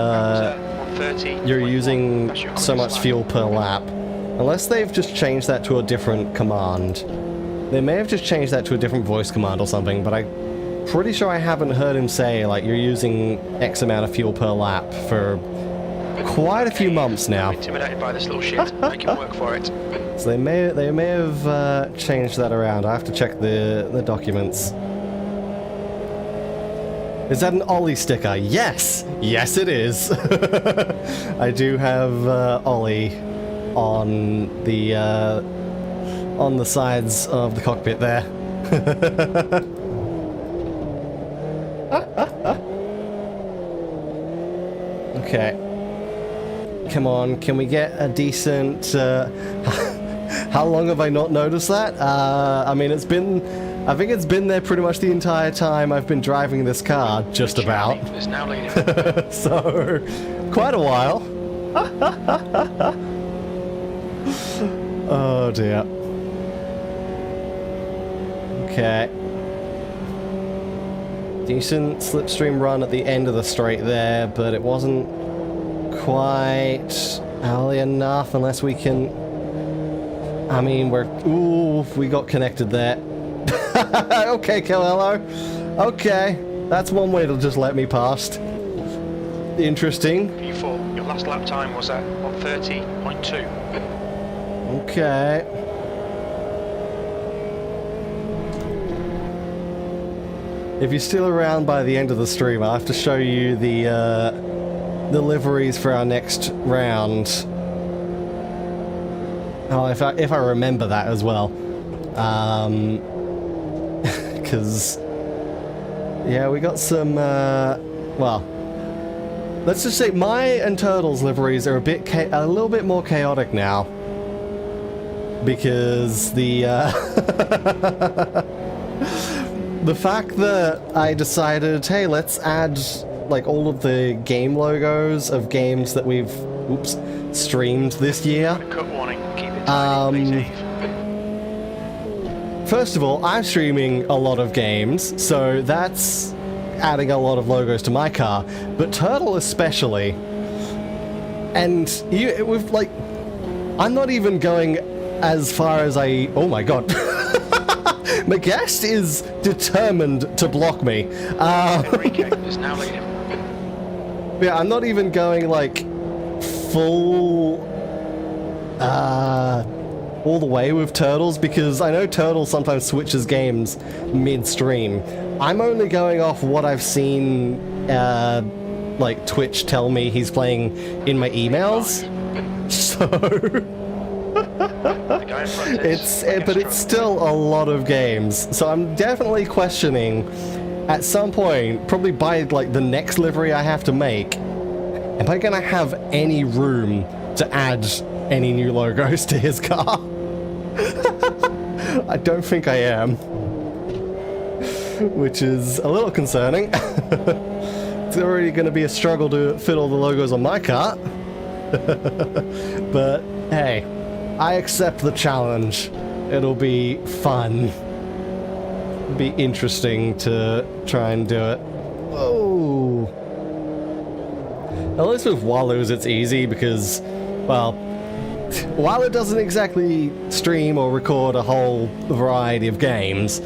you're using so much fuel per lap. Unless they've just changed that to a different command. They may have just changed that to a different voice command or something, but I'm pretty sure I haven't heard him say, like, you're using X amount of fuel per lap for quite a few months now. I'm intimidated by this little shit. Make him work for it. So they may have changed that around. I have to check the documents. Is that an Ollie sticker? Yes! Yes, it is! I do have Ollie on the sides of the cockpit there. Okay. Come on, can we get a decent... how long have I not noticed that? I mean, I think it's been there pretty much the entire time I've been driving this car, just about. Is now leading. So, quite a while. Oh dear. Okay. Decent slipstream run at the end of the straight there, but it wasn't quite early enough unless we can... I mean, ooh, we got connected there. Okay, Calello. Okay, that's one way to just let me past. Interesting. P4, your last lap time was at 130.2. Okay. If you're still around by the end of the stream, I'll have to show you the liveries for our next round. Oh, if I remember that as well. Because, yeah, we got some, well, let's just say my and Turtle's liveries are a little bit more chaotic now. Because the fact that I decided, hey, let's add, like, all of the game logos of games that we've, streamed this year. Cut warning. Keep it tidy, please, Eve. First of all, I'm streaming a lot of games, so that's adding a lot of logos to my car, but Turtle especially. And with like, I'm not even going as far as oh my god. My guest is determined to block me. Enrique is now leading. Yeah, I'm not even going like full all the way with Turtles, because I know Turtles sometimes switches games mid-stream. I'm only going off what I've seen, like Twitch tell me he's playing in my emails. So but it's still a lot of games. So I'm definitely questioning at some point, probably by like the next livery I have to make, am I gonna have any room to add any new logos to his car? I don't think I am. Which is a little concerning. It's already going to be a struggle to fit all the logos on my car. But hey, I accept the challenge. It'll be fun. Be interesting to try and do it. Whoa! At least with Wallows it's easy because, well, Wallow doesn't exactly stream or record a whole variety of games.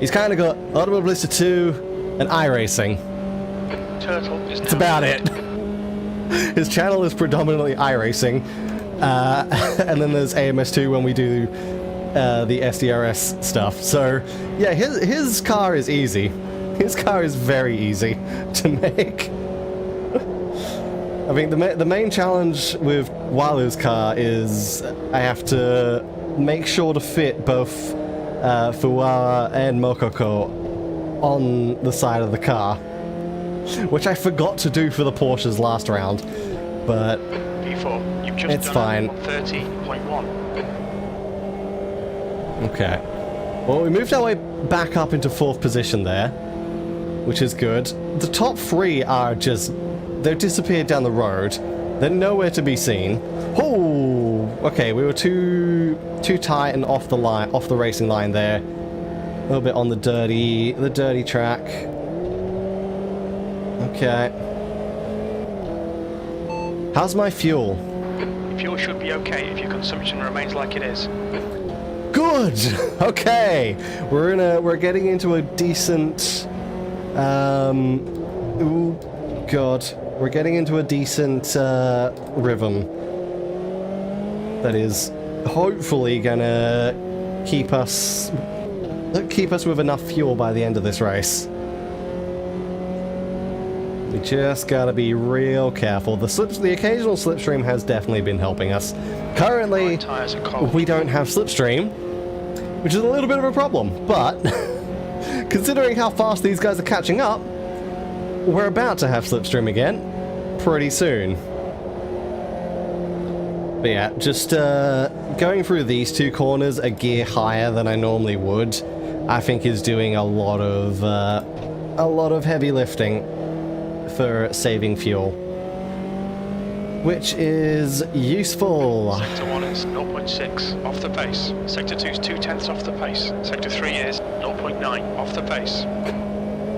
He's kind of got Automobilista 2 and iRacing. Turtle is That's about it. His channel is predominantly iRacing, and then there's AMS2 when we do the SDRS stuff. So yeah, his car is easy. His car is very easy to make. I think the main challenge with Walu's car is I have to make sure to fit both Fuara and Mokoko on the side of the car, which I forgot to do for the Porsches last round, but P4, you've just it's done fine. 30.1. Okay. Well, we moved our way back up into 4th position there, which is good. The top 3 are just... they've disappeared down the road. They're nowhere to be seen. Oh! Okay, we were too tight and off the line, off the racing line there. A little bit on the dirty track. Okay. How's my fuel? Fuel should be okay if your consumption remains like it is. Good. Okay, we're getting into a decent. Ooh, God, we're getting into a decent rhythm. That is hopefully gonna keep us with enough fuel by the end of this race. We just gotta be real careful. The occasional slipstream has definitely been helping us. Currently, Tires are cold. we don't have slipstream, which is a little bit of a problem, but considering how fast these guys are catching up, we're about to have slipstream again pretty soon. But yeah, just going through these 2 corners a gear higher than I normally would, I think is doing a lot of heavy lifting for saving fuel, which is useful. Sector 1 is 0.6 off the pace. Sector 2 is 2/10 off the pace. Sector 3 is 0.9 off the pace.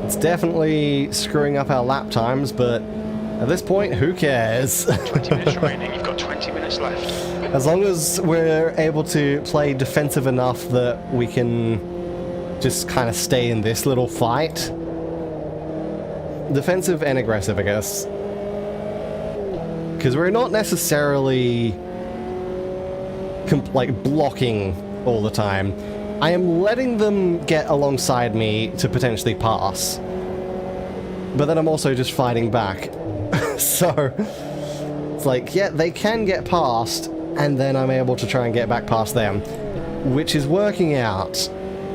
It's definitely screwing up our lap times, but at this point, who cares? 20 minutes remaining. You've got 20 minutes left. As long as we're able to play defensive enough that we can just kind of stay in this little fight. Defensive and aggressive, I guess. Because we're not necessarily like blocking all the time. I am letting them get alongside me to potentially pass. But then I'm also just fighting back. So it's like, yeah, they can get past, and then I'm able to try and get back past them, which is working out.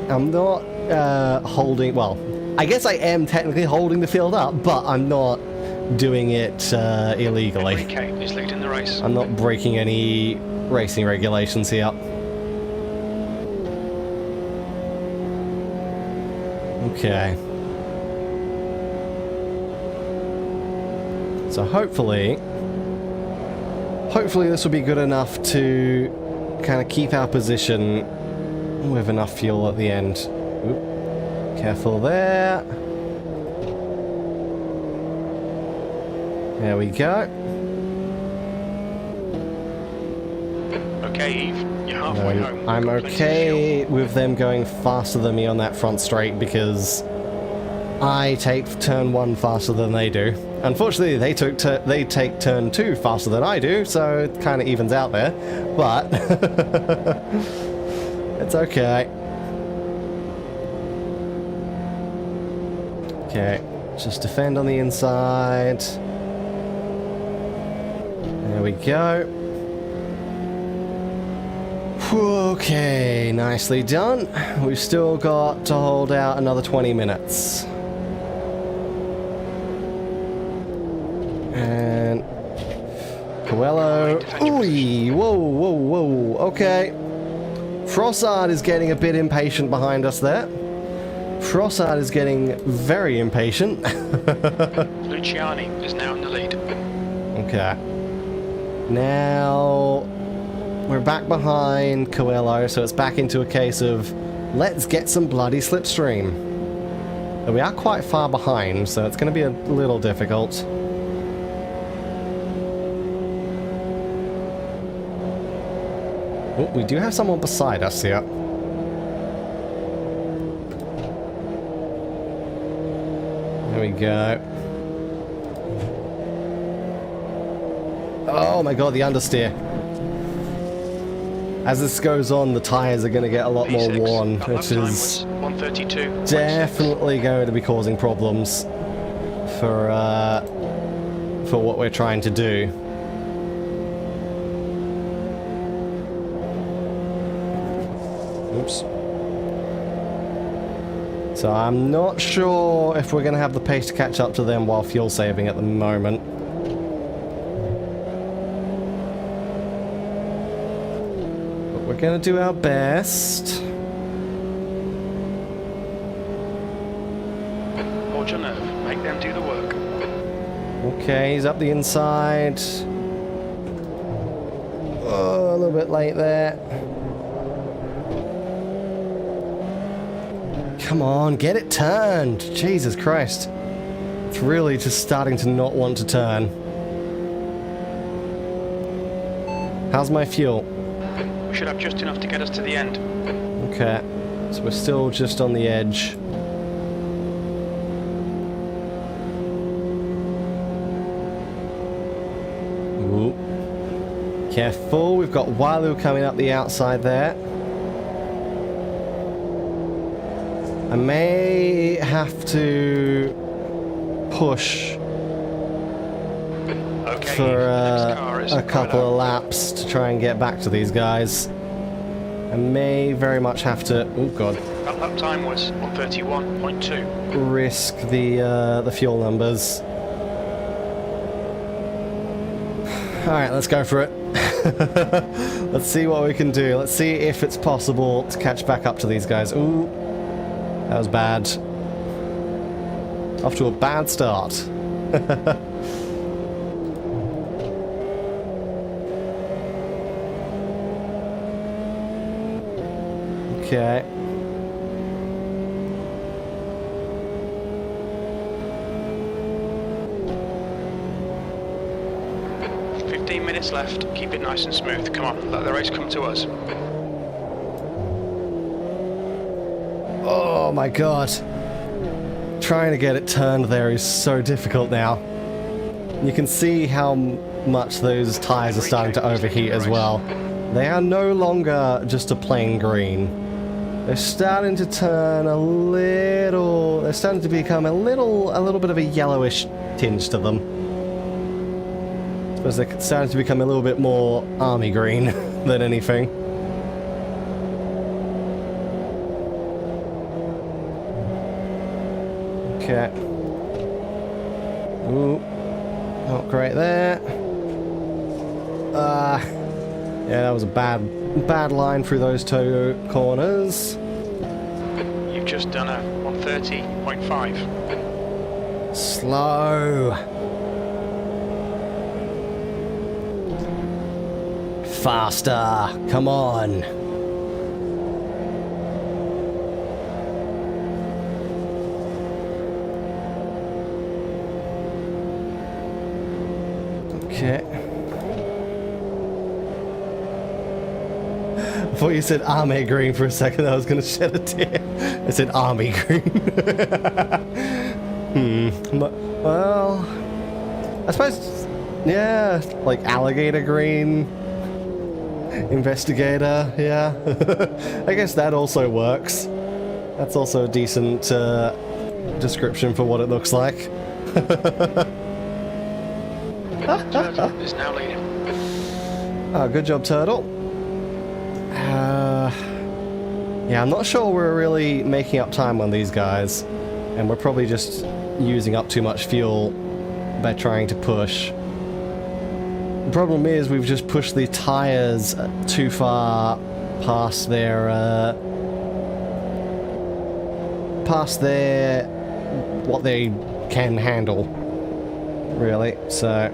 I'm not holding, well, I guess I am technically holding the field up, but I'm not doing it illegally. Enrique is leading the race. I'm not breaking any racing regulations here. Okay. So hopefully this will be good enough to kind of keep our position with enough fuel at the end. Oop. Careful there. There we go. Okay, Eve, you're halfway home. I'm Got plenty of okay with them going faster than me on that front straight because I take turn 1 faster than they do. Unfortunately, they take turn 2 faster than I do, so it kind of evens out there. But it's okay. Okay, just defend on the inside. There we go. Okay, nicely done. We've still got to hold out another 20 minutes. And Coelho. Ooh, whoa. Okay. Frossard is getting a bit impatient behind us there. Frossard is getting very impatient. Luciani is now in the lead. Okay. Now, We're back behind Coelho, so it's back into a case of let's get some bloody slipstream. But we are quite far behind, so it's going to be a little difficult. Oh, we do have someone beside us here. There we go. Oh my god, the understeer. As this goes on, the tyres are going to get a lot more worn, which is definitely going to be causing problems for what we're trying to do. Oops. So I'm not sure if we're going to have the pace to catch up to them while fuel saving at the moment. We're gonna do our best. Hold your nerve. Make them do the work. Okay, he's up the inside. Oh, a little bit late there. Come on, get it turned. Jesus Christ. It's really just starting to not want to turn. How's my fuel? Should have just enough to get us to the end. Okay, so we're still just on the edge. Ooh. Careful, we've got Walu coming up the outside there. I may have to push for a couple of laps to try and get back to these guys. I may very much have to... Oh god. That lap time was 131.2. Risk the fuel numbers. Alright, let's go for it. Let's see what we can do. Let's see if it's possible to catch back up to these guys. Ooh, that was bad. Off to a bad start. Okay. Minutes left. Keep it nice and smooth. Come on, let the race come to us. Oh my god. Trying to get it turned there is so difficult now. You can see how much those tyres are starting to overheat as well. They are no longer just a plain green. They're starting to turn a little... They're starting to become a little bit of a yellowish tinge to them. I suppose they're starting to become a little bit more army green than anything. Okay. Ooh. Not great there. Yeah, that was a bad line through those two corners. You've just done a 130.5. Slow. Faster. Come on. Okay. I thought you said army green for a second. I was going to shed a tear. I said army green. Well, I suppose, yeah, like alligator green. Investigator, yeah. I guess that also works. That's also a decent description for what it looks like. Turtle is now leading. Oh, good job, Turtle. Yeah, I'm not sure we're really making up time on these guys. And we're probably just using up too much fuel by trying to push. The problem is we've just pushed the tires too far past their what they can handle, really. So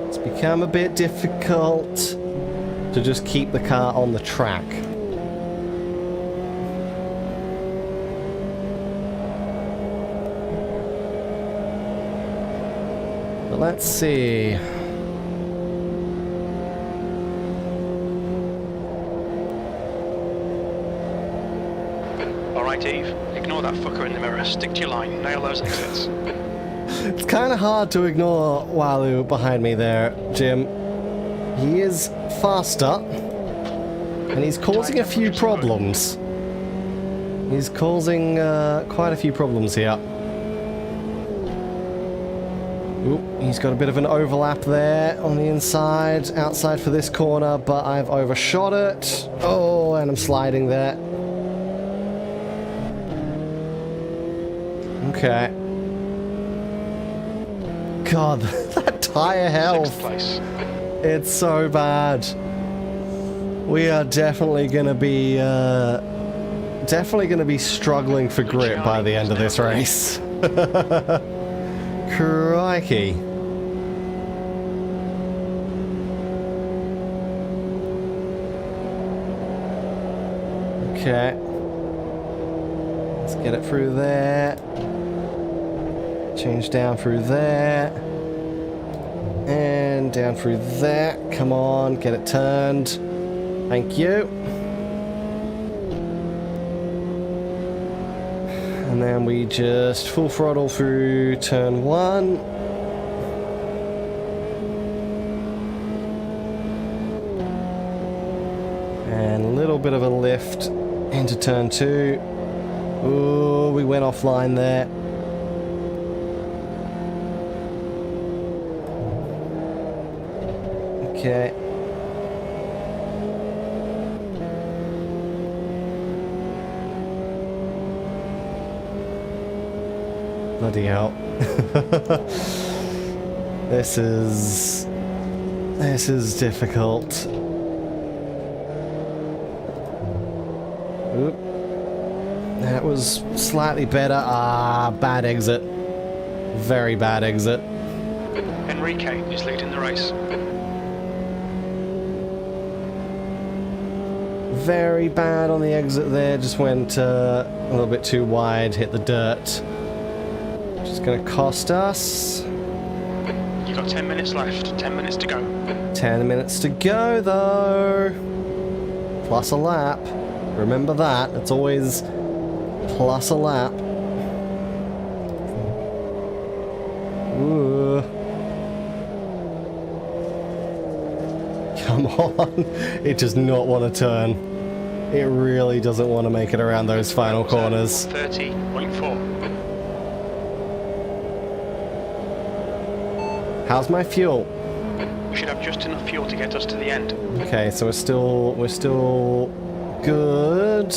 it's become a bit difficult to just keep the car on the track. But let's see. Alright, Eve. Ignore that fucker in the mirror. Stick to your line. Nail those exits. It's kind of hard to ignore Walu behind me there, Jim. He is faster, and he's causing a few problems. He's causing quite a few problems here. Oop, he's got a bit of an overlap there on the inside, outside for this corner, but I've overshot it. Oh, and I'm sliding there. Okay. God, that tire health. Sixth place. It's so bad. We are definitely gonna be struggling for grip by the end of this race. Crikey. Okay. Let's get it through there. Change down through there. And down through there. Come on, get it turned. Thank you. And then we just full throttle through turn 1. And a little bit of a lift into turn 2. Ooh, we went offline there. Okay. Bloody hell. This is difficult. Oop. That was slightly better. Ah, bad exit. Very bad exit. Enrique is leading the race. Very bad on the exit there. Just went a little bit too wide, hit the dirt. Which is going to cost us. You've got 10 minutes left. 10 minutes to go. 10 minutes to go, though. Plus a lap. Remember that. It's always plus a lap. Ooh. Come on. It does not want to turn. It really doesn't want to make it around those final corners. 30.4. How's my fuel? We should have just enough fuel to get us to the end. Okay, so we're still good.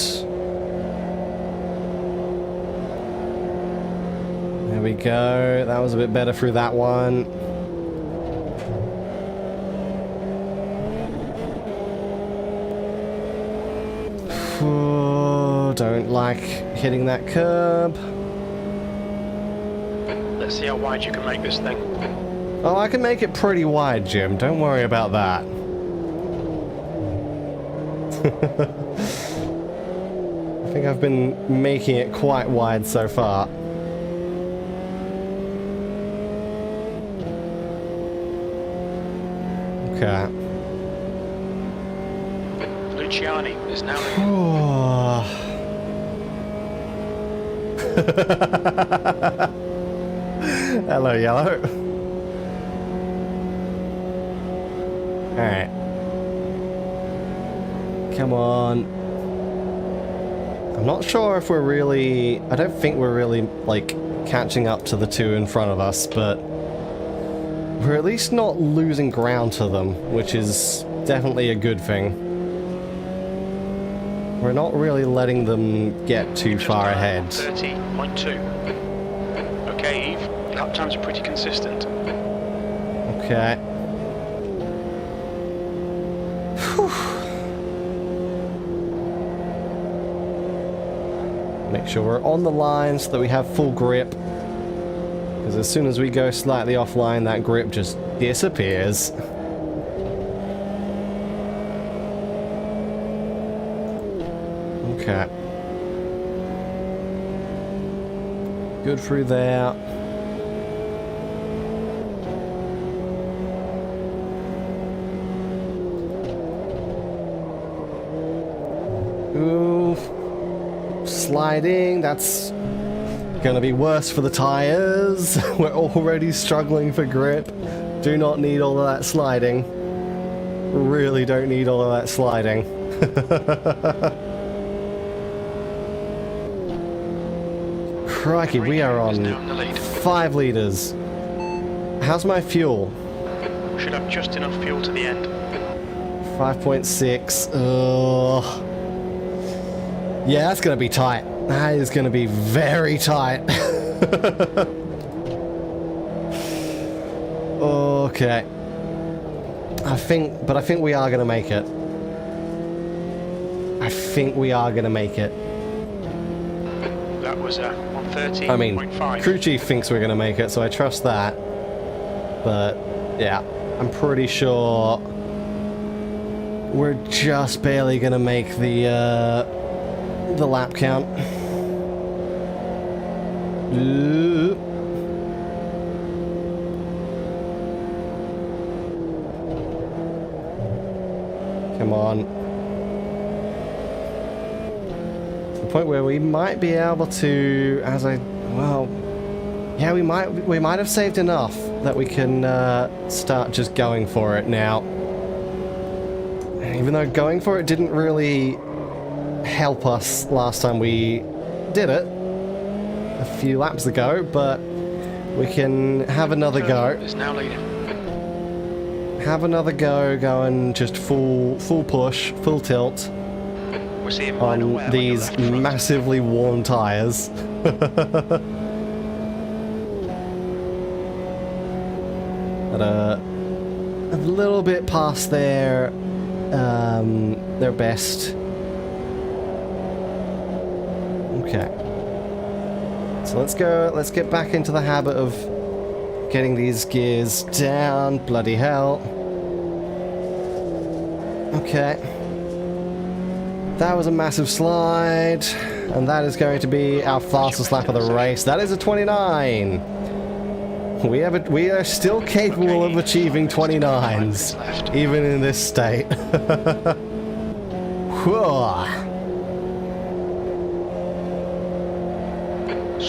There we go. That was a bit better through that one. Don't like hitting that curb. Let's see how wide you can make this thing. Oh, I can make it pretty wide, Jim. Don't worry about that. I think I've been making it quite wide so far. Okay. Luciani is now Hello, Yellow. Alright. Come on. I'm not sure if we're really... I don't think we're really, like, catching up to the two in front of us, but... we're at least not losing ground to them, which is definitely a good thing. We're not really letting them get too far ahead. 30.2. Okay, Eve. Lap times are pretty consistent. Okay. Whew. Make sure we're on the line so that we have full grip. Because as soon as we go slightly offline, that grip just disappears. Okay. Good through there. Ooh. Sliding, that's gonna be worse for the tires. We're already struggling for grip. Do not need all of that sliding. Really don't need all of that sliding. Crikey, we are on 5 litres. How's my fuel? We should have just enough fuel to the end. 5.6. Ugh. Yeah, that's gonna be tight. That is gonna be very tight. Okay. I think we are gonna make it. I think we are gonna make it. That was 130.5. I mean, crew chief thinks we're gonna make it, so I trust that. But yeah, I'm pretty sure we're just barely gonna make the lap count. Ooh. Come on. To the point where we might be able to, yeah, we might have saved enough that we can start just going for it now. Even though going for it didn't really help us last time we did it a few laps ago, but we can have another go. Is now leading. Have another go, going just full push, full tilt We're seeing on these massively worn tires. At a little bit past their best. Okay. So let's get back into the habit of getting these gears down. Bloody hell. Okay. That was a massive slide, and that is going to be our fastest lap of the race. That is a 29. We are still capable of achieving 29s, even in this state.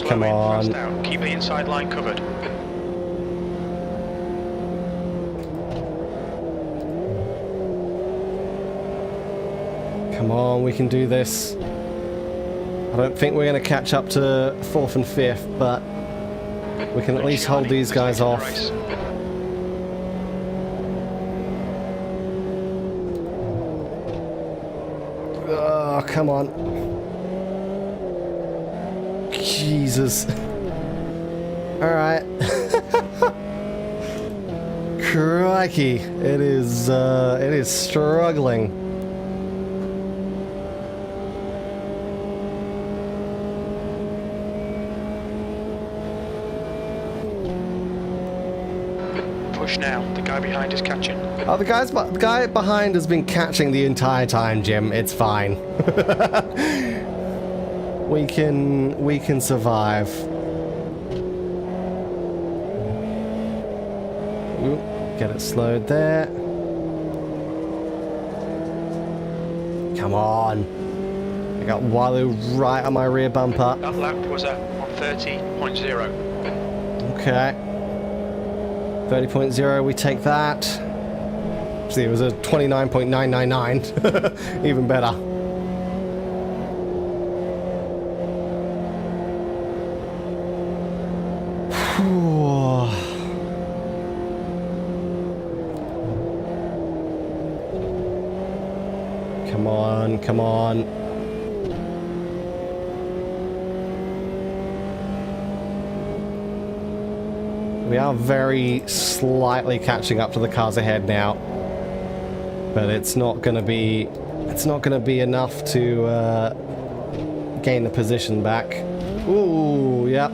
Come on. Keep the inside line covered. Come on, we can do this. I don't think we're going to catch up to 4th and 5th, but we can at least hold these guys off. Oh, come on. Jesus. Alright. Crikey. It is struggling. Now, the guy behind is catching. Oh, the guy behind has been catching the entire time, Jim. It's fine. we can survive. Ooh, get it slowed there. Come on. I got Walu right on my rear bumper. That lap was at 130.0. Okay. 30.0, we take that. See, it was a 29.999. Even better. Come on, come on. We are very slightly catching up to the cars ahead now, but it's not going to be enough to gain the position back. Ooh, yep.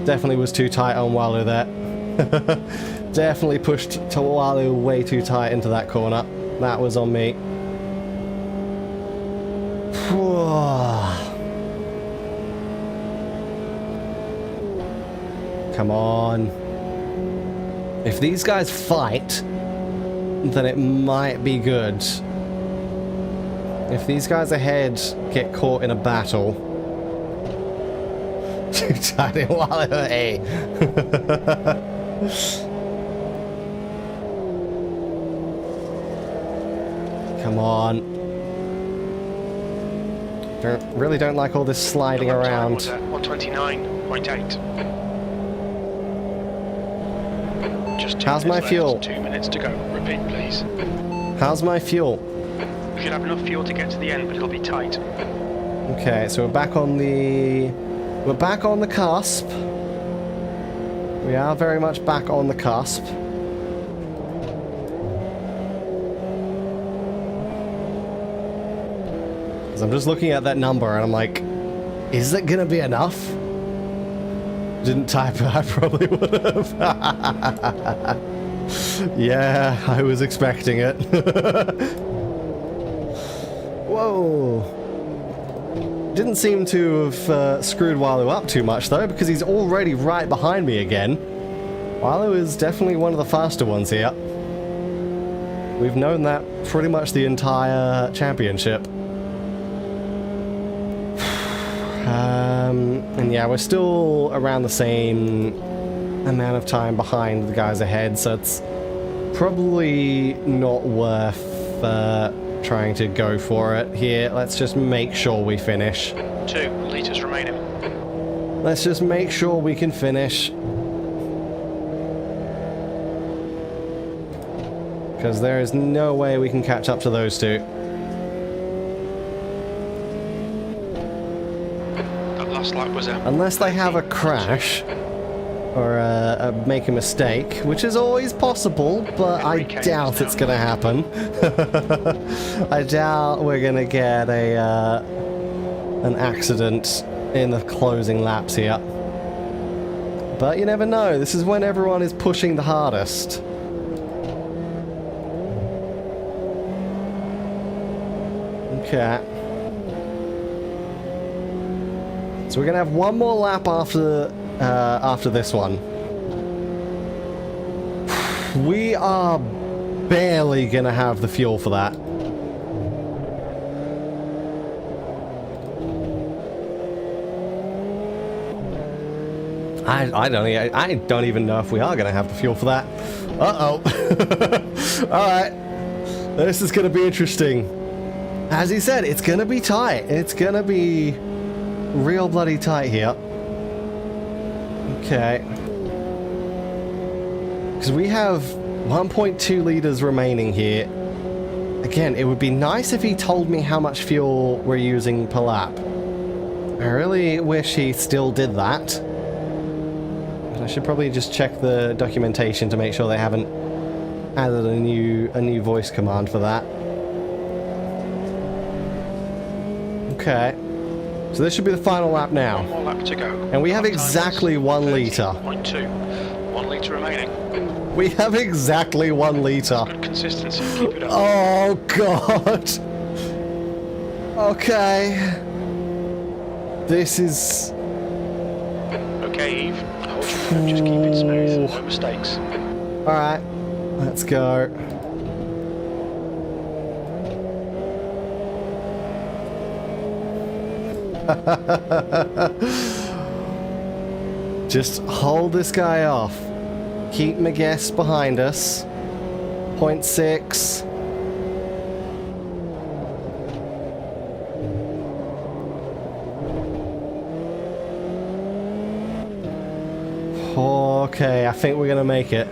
Definitely was too tight on Walu there. Definitely pushed to Walu way too tight into that corner. That was on me. Come on. If these guys fight, then it might be good. If these guys ahead get caught in a battle... Too tight in Walu, hey. Come on. Really don't like all this sliding around. 129.8. Just how's my fuel? 2 minutes to go. Repeat, please. How's my fuel? We should have enough fuel to get to the end, but it'll be tight. Okay, so we're back on the cusp. We are very much back on the cusp. Because I'm just looking at that number and I'm like, is it gonna be enough? Didn't type it, I probably would have. Yeah, I was expecting it. Whoa. Didn't seem to have screwed Walu up too much though, because he's already right behind me again. Walu is definitely one of the faster ones here. We've known that pretty much the entire championship. And yeah, we're still around the same amount of time behind the guys ahead, so it's probably not worth trying to go for it here. Let's just make sure we finish. 2 litres remaining. Let's just make sure we can finish. Because there is no way we can catch up to those two. That last lap was unless they have a crash or make a mistake, which is always possible, but I doubt it's going to happen. I doubt we're going to get an accident in the closing laps here. But you never know. This is when everyone is pushing the hardest. Okay. So we're going to have one more lap after this one. We are barely going to have the fuel for that. I don't even know if we are going to have the fuel for that. Uh-oh. Alright. This is going to be interesting. As he said, it's going to be tight. It's going to be real bloody tight here. Okay. Because we have 1.2 litres remaining here. Again, it would be nice if he told me how much fuel we're using per lap. I really wish he still did that. But I should probably just check the documentation to make sure they haven't added a new voice command for that. Okay. So this should be the final lap now. One more lap to go. And we have exactly 1 litre. 0.2. 1 litre remaining. We have exactly 1 litre. Good consistency. Keep it up. Oh, God. Okay. This is... Okay, Eve. Hold your breath. Just keep it smooth. No mistakes. Alright. Let's go. Just hold this guy off. Keep my guests behind us. 0.6. Okay, I think we're gonna make it.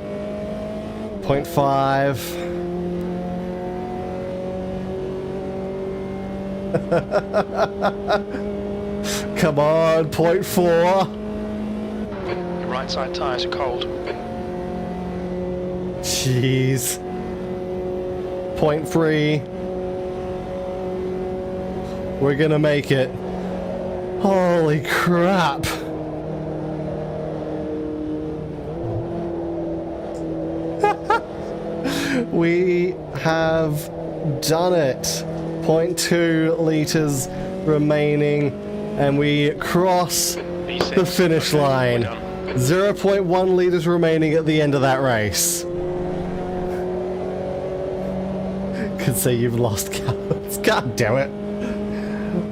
0.5. Come on, 0.4. Your right side tyres are cold. Jeez. 0.3. We're gonna make it. Holy crap. We have done it. 0.2 liters remaining, and we cross the finish line. 0.1 liters remaining at the end of that race. Could say you've lost calories. God damn it.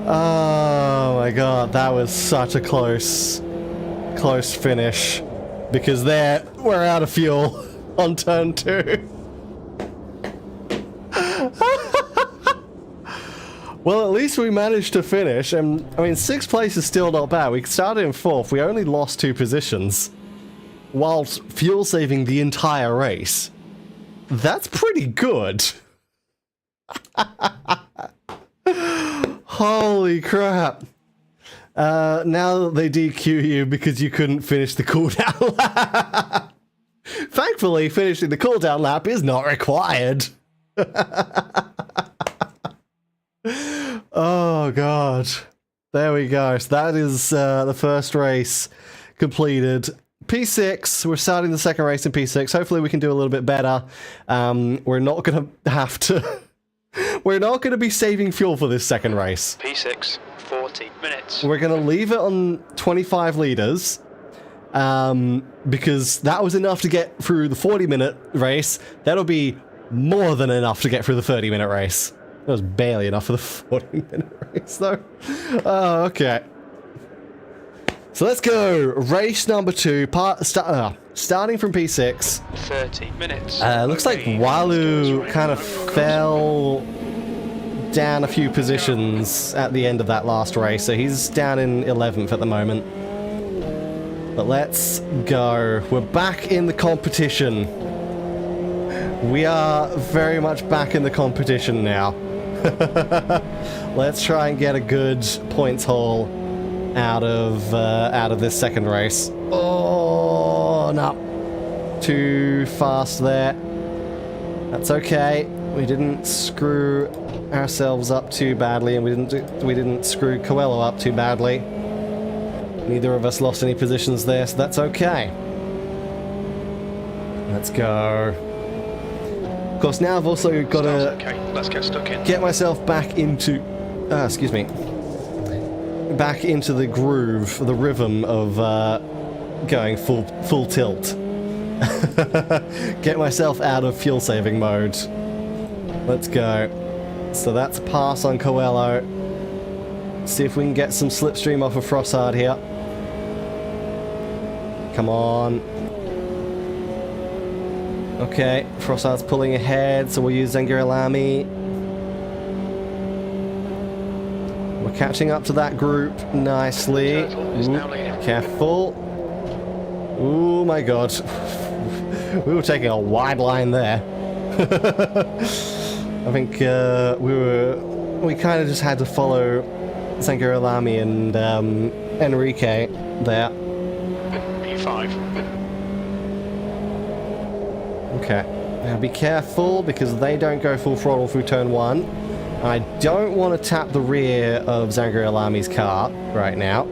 Oh my god, that was such a close finish. Because there, we're out of fuel on turn 2. Well, at least we managed to finish, and I mean, 6th place is still not bad. We started in 4th, we only lost 2 positions, whilst fuel saving the entire race. That's pretty good. Holy crap. Now they DQ you because you couldn't finish the cooldown lap. Thankfully, finishing the cooldown lap is not required. Oh god. There we go. So that is the first race completed. P6, we're starting the second race in P6. Hopefully we can do a little bit better. We're not going to have to... We're not going to be saving fuel for this second race. P6, 40 minutes. We're going to leave it on 25 litres. Because that was enough to get through the 40-minute race. That'll be more than enough to get through the 30-minute race. That was barely enough for the 40-minute race, though. Oh, okay. So let's go. Race number 2. Starting from P6. 30 minutes. Looks like Walu kind of fell down a few positions at the end of that last race. So he's down in 11th at the moment. But let's go. We're back in the competition. We are very much back in the competition now. Let's try and get a good points haul out of this second race. Oh, no. Too fast there. That's okay. We didn't screw ourselves up too badly, and we didn't screw Coelho up too badly. Neither of us lost any positions there, so that's okay. Let's go. Of course, now I've also got to Let's get stuck in. Get myself back into, back into the groove, the rhythm of going full tilt. Get myself out of fuel saving mode. Let's go. So that's a pass on Coelho. See if we can get some slipstream off of Frosshard here. Come on. Okay, Frosshard's pulling ahead, so we'll use Zengarelami. We're catching up to that group nicely. Ooh, careful. Oh my god. We were taking a wide line there. I think we kind of just had to follow Zengarelami and Enrique there. P5. Okay, now be careful because they don't go full throttle through turn 1. I don't want to tap the rear of Zengarelami's car right now.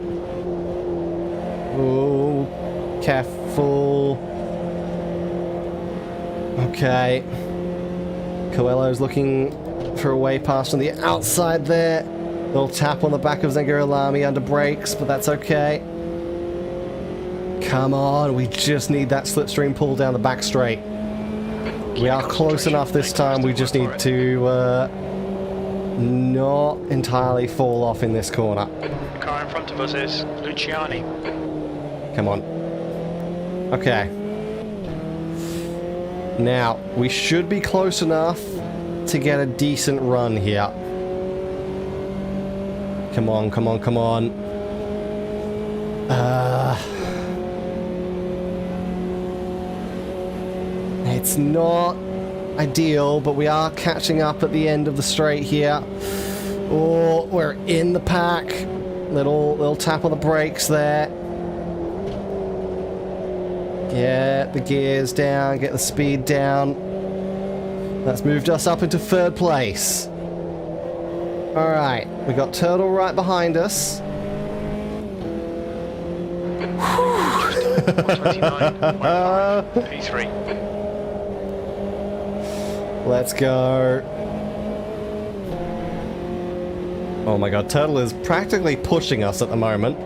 Oh, careful. Okay. Coelho's looking for a way past on the outside there. Little tap on the back of Zengarelami under brakes, but that's okay. Come on, we just need that slipstream pull down the back straight. We are close enough this time, we just need to not entirely fall off in this corner. Car in front of us is Luciani. Come on. Okay. Now, we should be close enough to get a decent run here. Come on, come on, come on. It's not ideal, but we are catching up at the end of the straight here. Oh, we're in the pack. Little tap on the brakes there. Get the gears down, get the speed down. That's moved us up into 3rd place. Alright, we got Turtle right behind us. 129.5, P3. Let's go. Oh my god, Turtle is practically pushing us at the moment.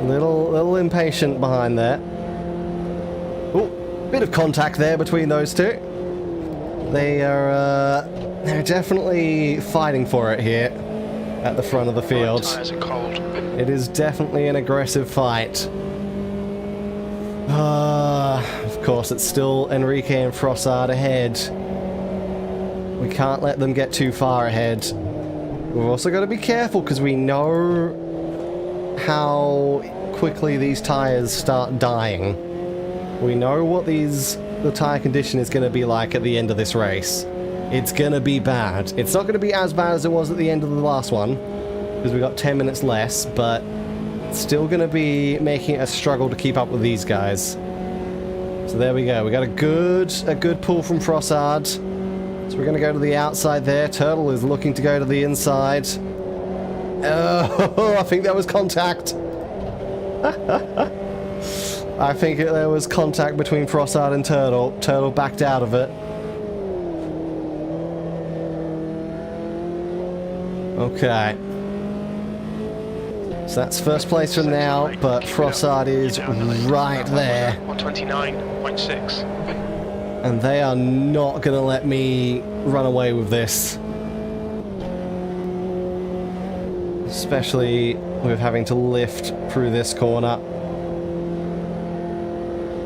Little impatient behind there. Oh, bit of contact there between those two. They're definitely fighting for it here at the front of the field. Tires are cold. It is definitely an aggressive fight. Of course, it's still Enrique and Frossard ahead. We can't let them get too far ahead. We've also got to be careful because we know how quickly these tires start dying. We know what the tire condition is going to be like at the end of this race. It's going to be bad. It's not going to be as bad as it was at the end of the last one because we got 10 minutes less, but it's still going to be making it a struggle to keep up with these guys. So there we go. We got a good pull from Frossard. So we're going to go to the outside there. Turtle is looking to go to the inside. Oh, I think there was contact. I think there was contact between Frossard and Turtle. Turtle backed out of it. Okay. So that's first place for now, but Frossard is right there. 129.6. And they are not going to let me run away with this. Especially with having to lift through this corner.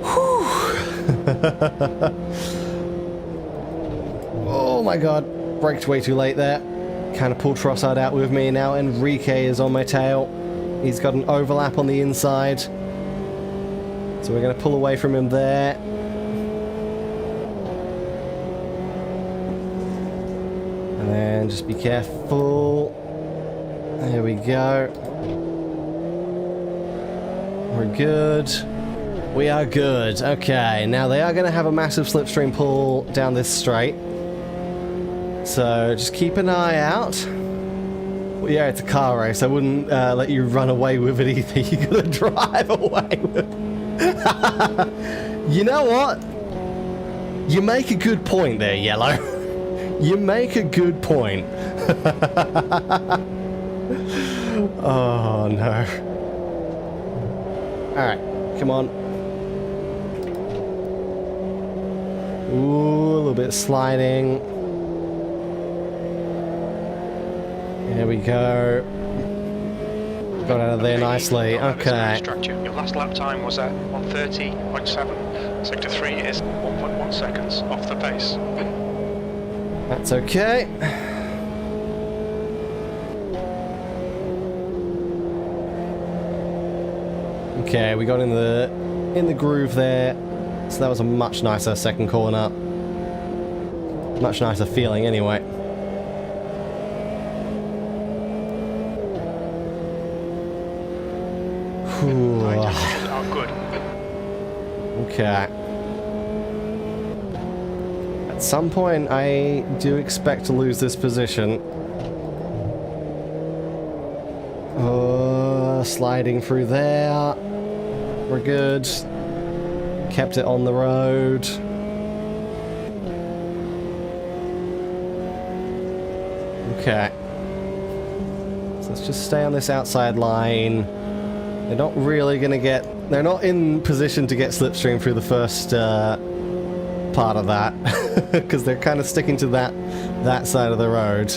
Whew. Oh my god. Braked way too late there. Kind of pulled Frossard out with me. Now Enrique is on my tail. He's got an overlap on the inside. So we're going to pull away from him there. And then just be careful. There we go. We're good. We are good. Okay, now they are going to have a massive slipstream pull down this straight. So just keep an eye out. Well, yeah, it's a car race. I wouldn't let you run away with it either. You're going to drive away with it. You know what? You make a good point there, Yellow. You make a good point. Oh, no. Alright, come on. Ooh, a little bit of sliding. There we go. Got out of there nicely. Okay. Your last lap time was at 130.7. Sector 3 is 1.1 seconds off the pace. That's okay. Okay, we got in the groove there. So that was a much nicer second corner. Much nicer feeling anyway. Oh, good. Okay. At some point, I do expect to lose this position. Sliding through there. We're good. Kept it on the road. Okay. So let's just stay on this outside line. They're not really going to get... They're not in position to get slipstream through the first part of that. Because they're kind of sticking to that side of the road.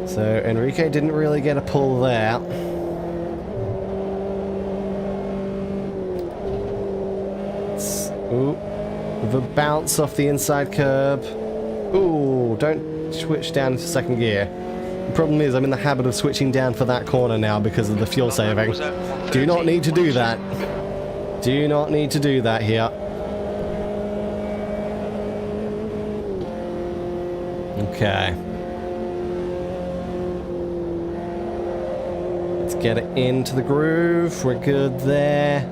So Enrique didn't really get a pull there. Ooh, with a bounce off the inside curb. Ooh, don't switch down into second gear. The problem is I'm in the habit of switching down for that corner now because of the fuel saving. Do not need to do that. Do not need to do that here. Okay. Let's get it into the groove. We're good there.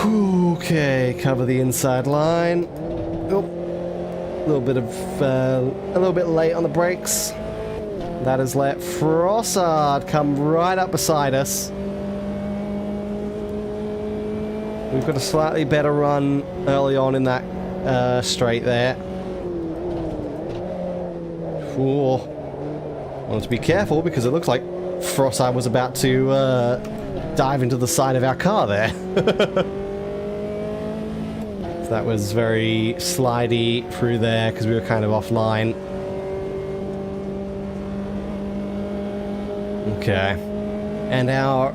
Okay, cover the inside line. Oh, a little bit late on the brakes. That has let Frossard come right up beside us. We've got a slightly better run early on in that straight there. Ooh. Want to be careful because it looks like Frostside was about to dive into the side of our car there. So that was very slidey through there because we were kind of offline. Okay. And our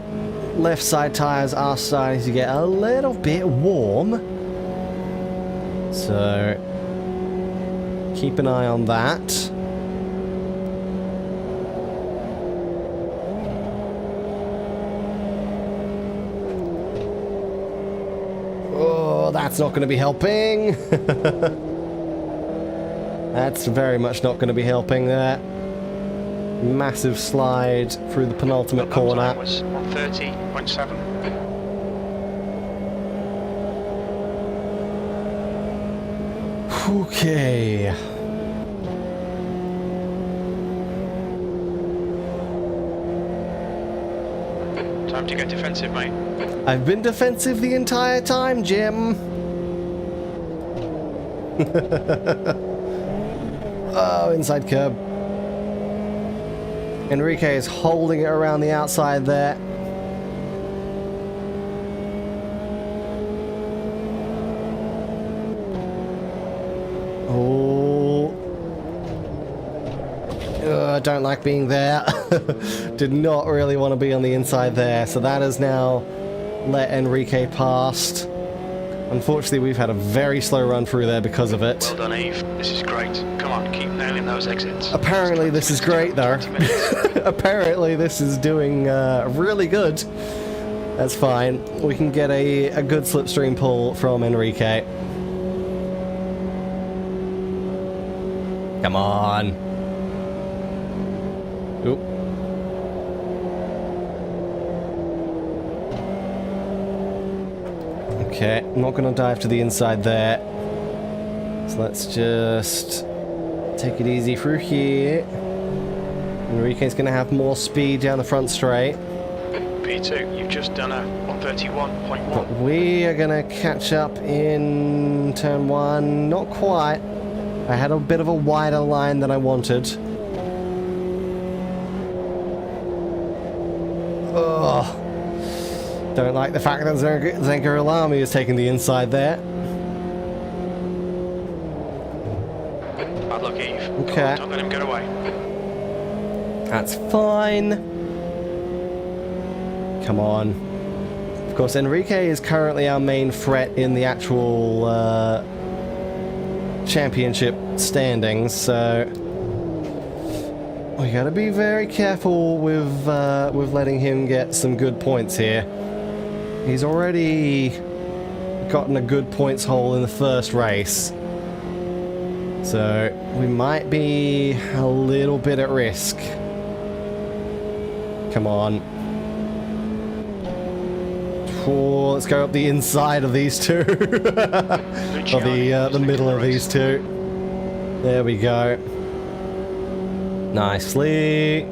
left side tires are starting to get a little bit warm. So keep an eye on that. Oh, that's not going to be helping. That's very much not going to be helping there. Massive slide through the penultimate corner. Was 130.7. Okay. Time to get defensive, mate. I've been defensive the entire time, Jim. Oh, inside curb. Enrique is holding it around the outside there. Oh. Don't like being there. Did not really want to be on the inside there. So that has now let Enrique past. Unfortunately, we've had a very slow run through there because of it. Well done, Eve. This is great. Come on, keep nailing those exits. Apparently this is great, though. Apparently this is doing really good. That's fine. We can get a good slipstream pull from Enrique. Come on. Oop. Okay, I'm not going to dive to the inside there. So let's just take it easy through here. Enrique's going to have more speed down the front straight. P2, you've just done a 131.1. But we are going to catch up in turn one. Not quite. I had a bit of a wider line than I wanted. Ugh. Don't like the fact that Zengaralami is taking the inside there. Bad luck, Eve. Okay. Don't let him get away. That's fine. Come on. Of course, Enrique is currently our main threat in the actual championship standings, so we gotta be very careful with letting him get some good points here. He's already gotten a good points haul in the first race, so we might be a little bit at risk. Come on. Oh, let's go up the inside of these two. Or the middle of these two. There we go. Nicely.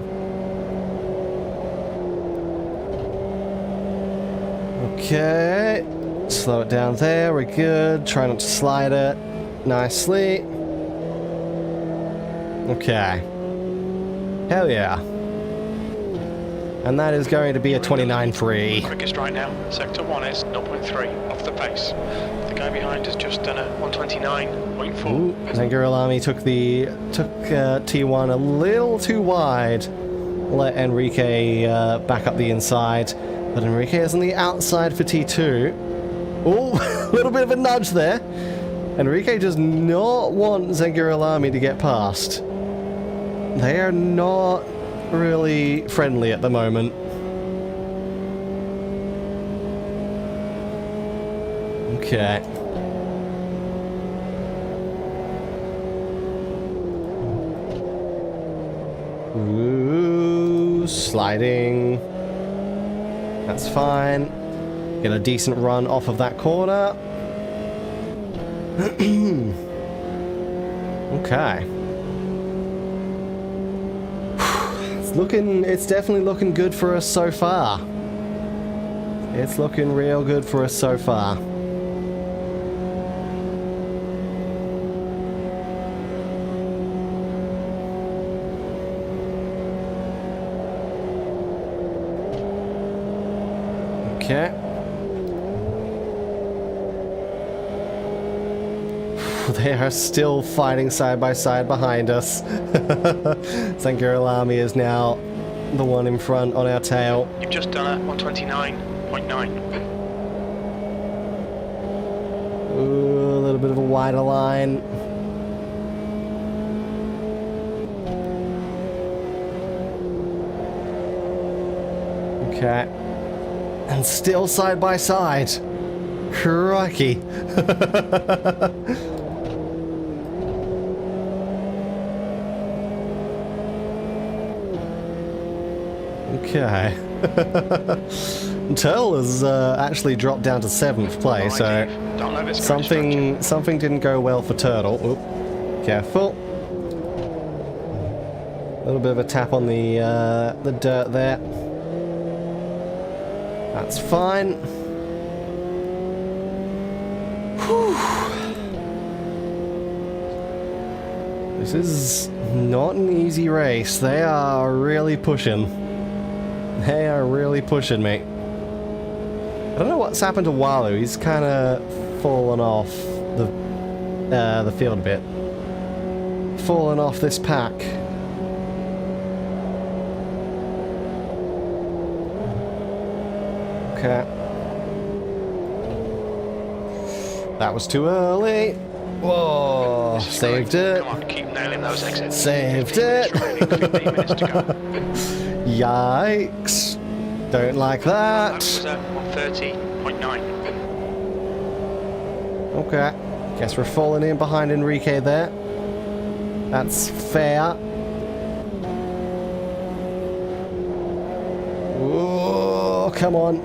Okay. Slow it down there. We're good. Try not to slide it. Nicely. Okay. Hell yeah. And that is going to be a 29.3. Quickest right now. Sector 1 is 0.3 off the pace. The guy behind has just done a 129.4. Ooh, Zengaralami took T1 a little too wide. Let Enrique back up the inside. But Enrique is on the outside for T2. Oh, a little bit of a nudge there. Enrique does not want Zengaralami to get past. They are not really friendly at the moment. Okay. Ooh, sliding. That's fine. Get a decent run off of that corner. Okay. It's definitely looking good for us so far. It's looking real good for us so far. Okay. They are still fighting side by side behind us. Zangaralami is now the one in front on our tail. You've just done a 129.9. Ooh, a little bit of a wider line. Okay. And still side by side. Crikey. Okay. Turtle has actually dropped down to 7th place, so something didn't go well for Turtle. Oop. Careful. A little bit of a tap on the dirt there. That's fine. Whew. This is not an easy race. They are really pushing. They are really pushing me. I don't know what's happened to Walu. He's kind of fallen off the field a bit. Fallen off this pack. Okay. That was too early. Whoa, saved it. Come on, keep nailing those exits. Saved it. 15 minutes to go. Yikes. Don't like that. That was 130.9. Okay. Guess we're falling in behind Enrique there. That's fair. Ooh, come on.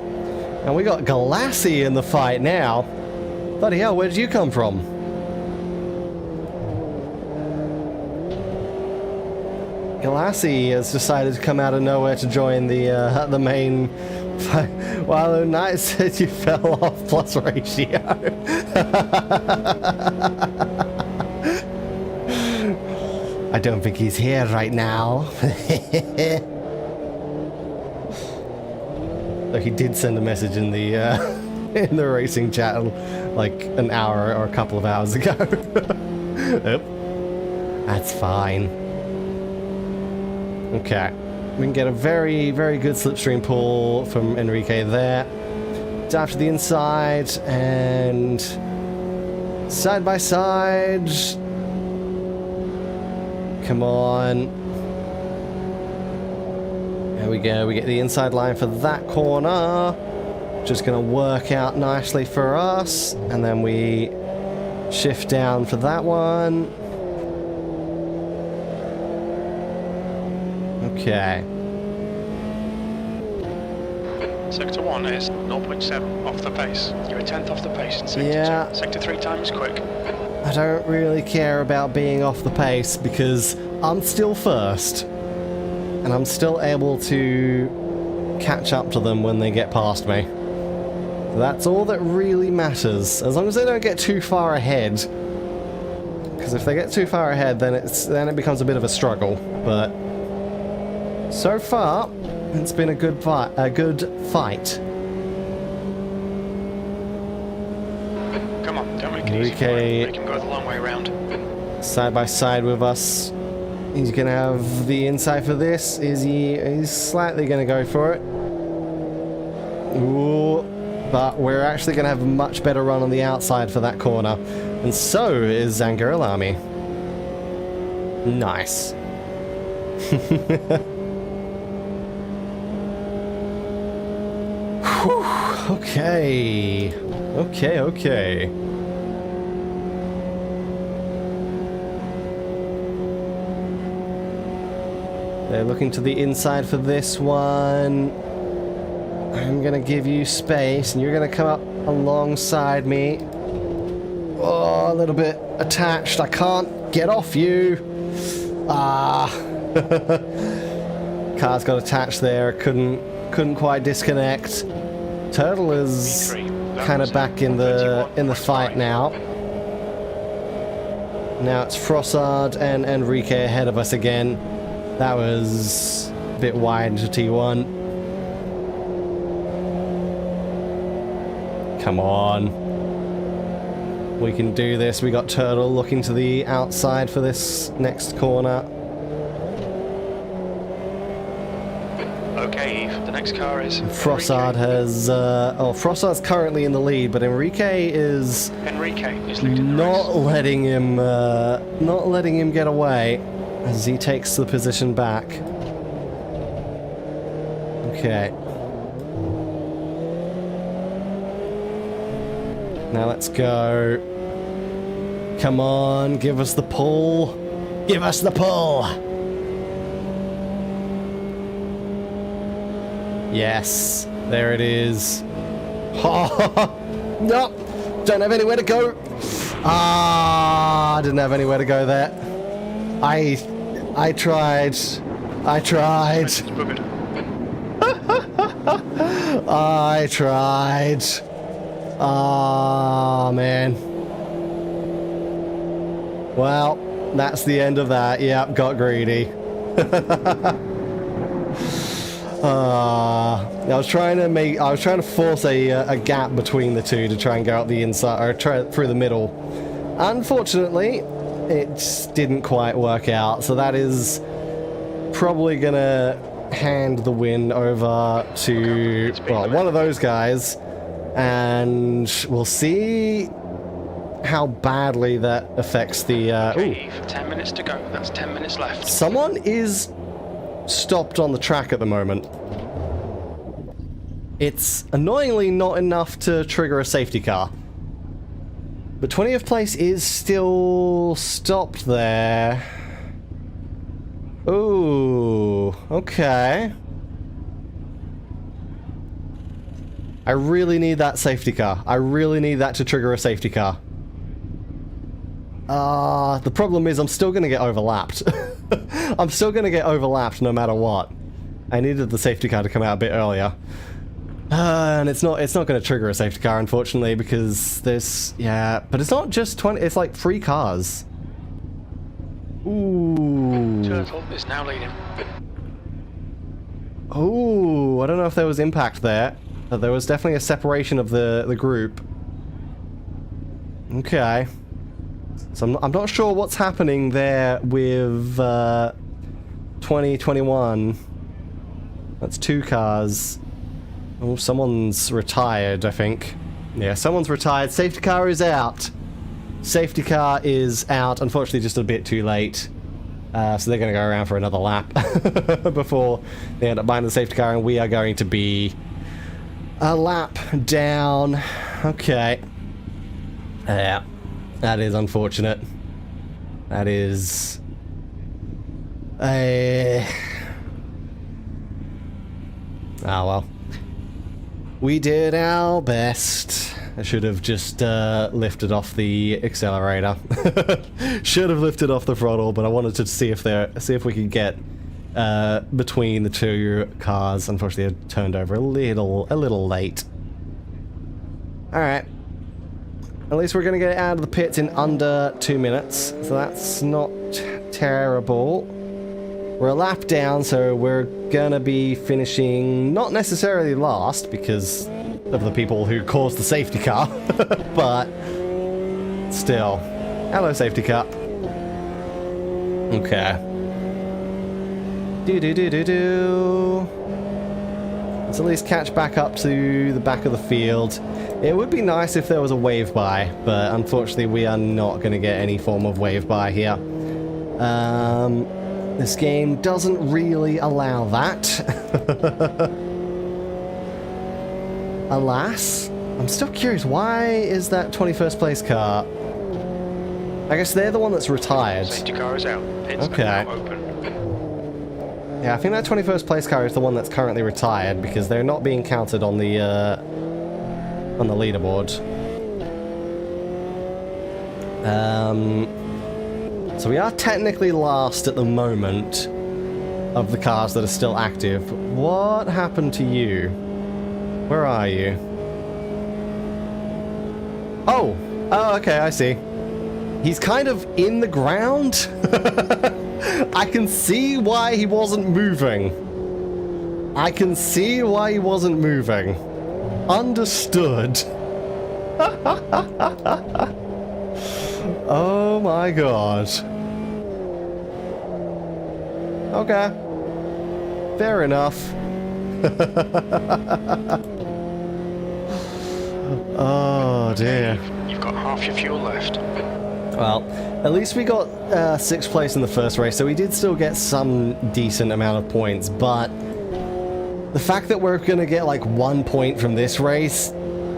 And we got Galassi in the fight now. Bloody hell, where did you come from? Galassi has decided to come out of nowhere to join the main fight. Well, Knight said you fell off plus ratio. I don't think he's here right now. Though he did send a message in the in the racing chat like an hour or a couple of hours ago. Yep. That's fine. Okay. We can get a very, very good slipstream pull from Enrique there. Dive to the inside and side by side. Come on. There we go. We get the inside line for that corner. Just going to work out nicely for us. And then we shift down for that one. Okay. Sector 1 is 0.7 off the pace. You're a 10th off the pace in Sector 2. Sector 3 time is quick. I don't really care about being off the pace because I'm still first. And I'm still able to catch up to them when they get past me. That's all that really matters. As long as they don't get too far ahead. Because if they get too far ahead, then it becomes a bit of a struggle. But so far, it's been a good fight. Come on, don't make it easy for him. Make him go the long way around. Side by side with us. He's gonna have the inside for this. He's slightly gonna go for it. Ooh, but we're actually gonna have a much better run on the outside for that corner. And so is Zangaralami. Nice. Okay. Okay. They're looking to the inside for this one. I'm gonna give you space, and you're gonna come up alongside me. Oh, a little bit attached. I can't get off you. Ah. Car's got attached there. Couldn't quite disconnect. Turtle is kind of back in the fight now. Now it's Frossard and Enrique ahead of us again. That was a bit wide into T1. Come on. We can do this. We got Turtle looking to the outside for this next corner. Okay, Eve, the next car is Frossard has Frossard's currently in the lead, but Enrique is leading not letting him get away as he takes the position back. Okay. Now let's go. Come on, give us the pull. Give us the pull. Yes, there it is. Oh, no, don't have anywhere to go. Ah, I didn't have anywhere to go there. I tried. I tried. I tried. Ah, man. Well, that's the end of that. Yep, got greedy. I was trying to force a gap between the two to try and go out the inside, or try through the middle. Unfortunately, it just didn't quite work out, so that is probably gonna hand the win over to, well, one of those guys, and we'll see how badly that affects the... Okay, 10 minutes to go. That's 10 minutes left. Someone is stopped on the track at the moment. It's annoyingly not enough to trigger a safety car. But 20th place is still stopped there. Ooh, okay. I really need that safety car. I really need that to trigger a safety car. The problem is I'm still going to get overlapped. I'm still going to get overlapped no matter what. I needed the safety car to come out a bit earlier. And it's not going to trigger a safety car, unfortunately, because there's... Yeah, but it's not just 20... It's like 3 cars. Ooh. Turtle is now leading. Ooh, I don't know if there was impact there. But there was definitely a separation of the group. Okay. So I'm not sure what's happening there with 2021. That's 2 cars. Oh, someone's retired, I think. Yeah, someone's retired. Safety car is out. Safety car is out. Unfortunately, just a bit too late. So they're going to go around for another lap before they end up buying the safety car, and we are going to be a lap down. Okay. Yeah. That is unfortunate. That is... Ah, well. We did our best. I should have just lifted off the accelerator. Should have lifted off the throttle, but I wanted to see if we could get between the 2 cars. Unfortunately, I turned over a little late. All right. At least we're going to get out of the pits in under 2 minutes, so that's not terrible. We're a lap down, so we're going to be finishing not necessarily last because of the people who caused the safety car, but still. Hello, safety car. Okay. Let's at least catch back up to the back of the field. It would be nice if there was a wave by, but unfortunately we are not going to get any form of wave by here. This game doesn't really allow that. Alas. I'm still curious, why is that 21st place car? I guess they're the one that's retired. Safety car is out. Pits okay. are now open. Yeah, I think that 21st place car is the one that's currently retired because they're not being counted on the leaderboard. So we are technically last at the moment of the cars that are still active. What happened to you? Where are you? Oh! Oh, okay, I see. He's kind of in the ground. I can see why he wasn't moving. I can see why he wasn't moving. Understood. Oh my god. Okay. Fair enough. Oh dear. You've got half your fuel left. Well, at least we got 6th place in the first race, so we did still get some decent amount of points, but the fact that we're going to get like 1 point from this race,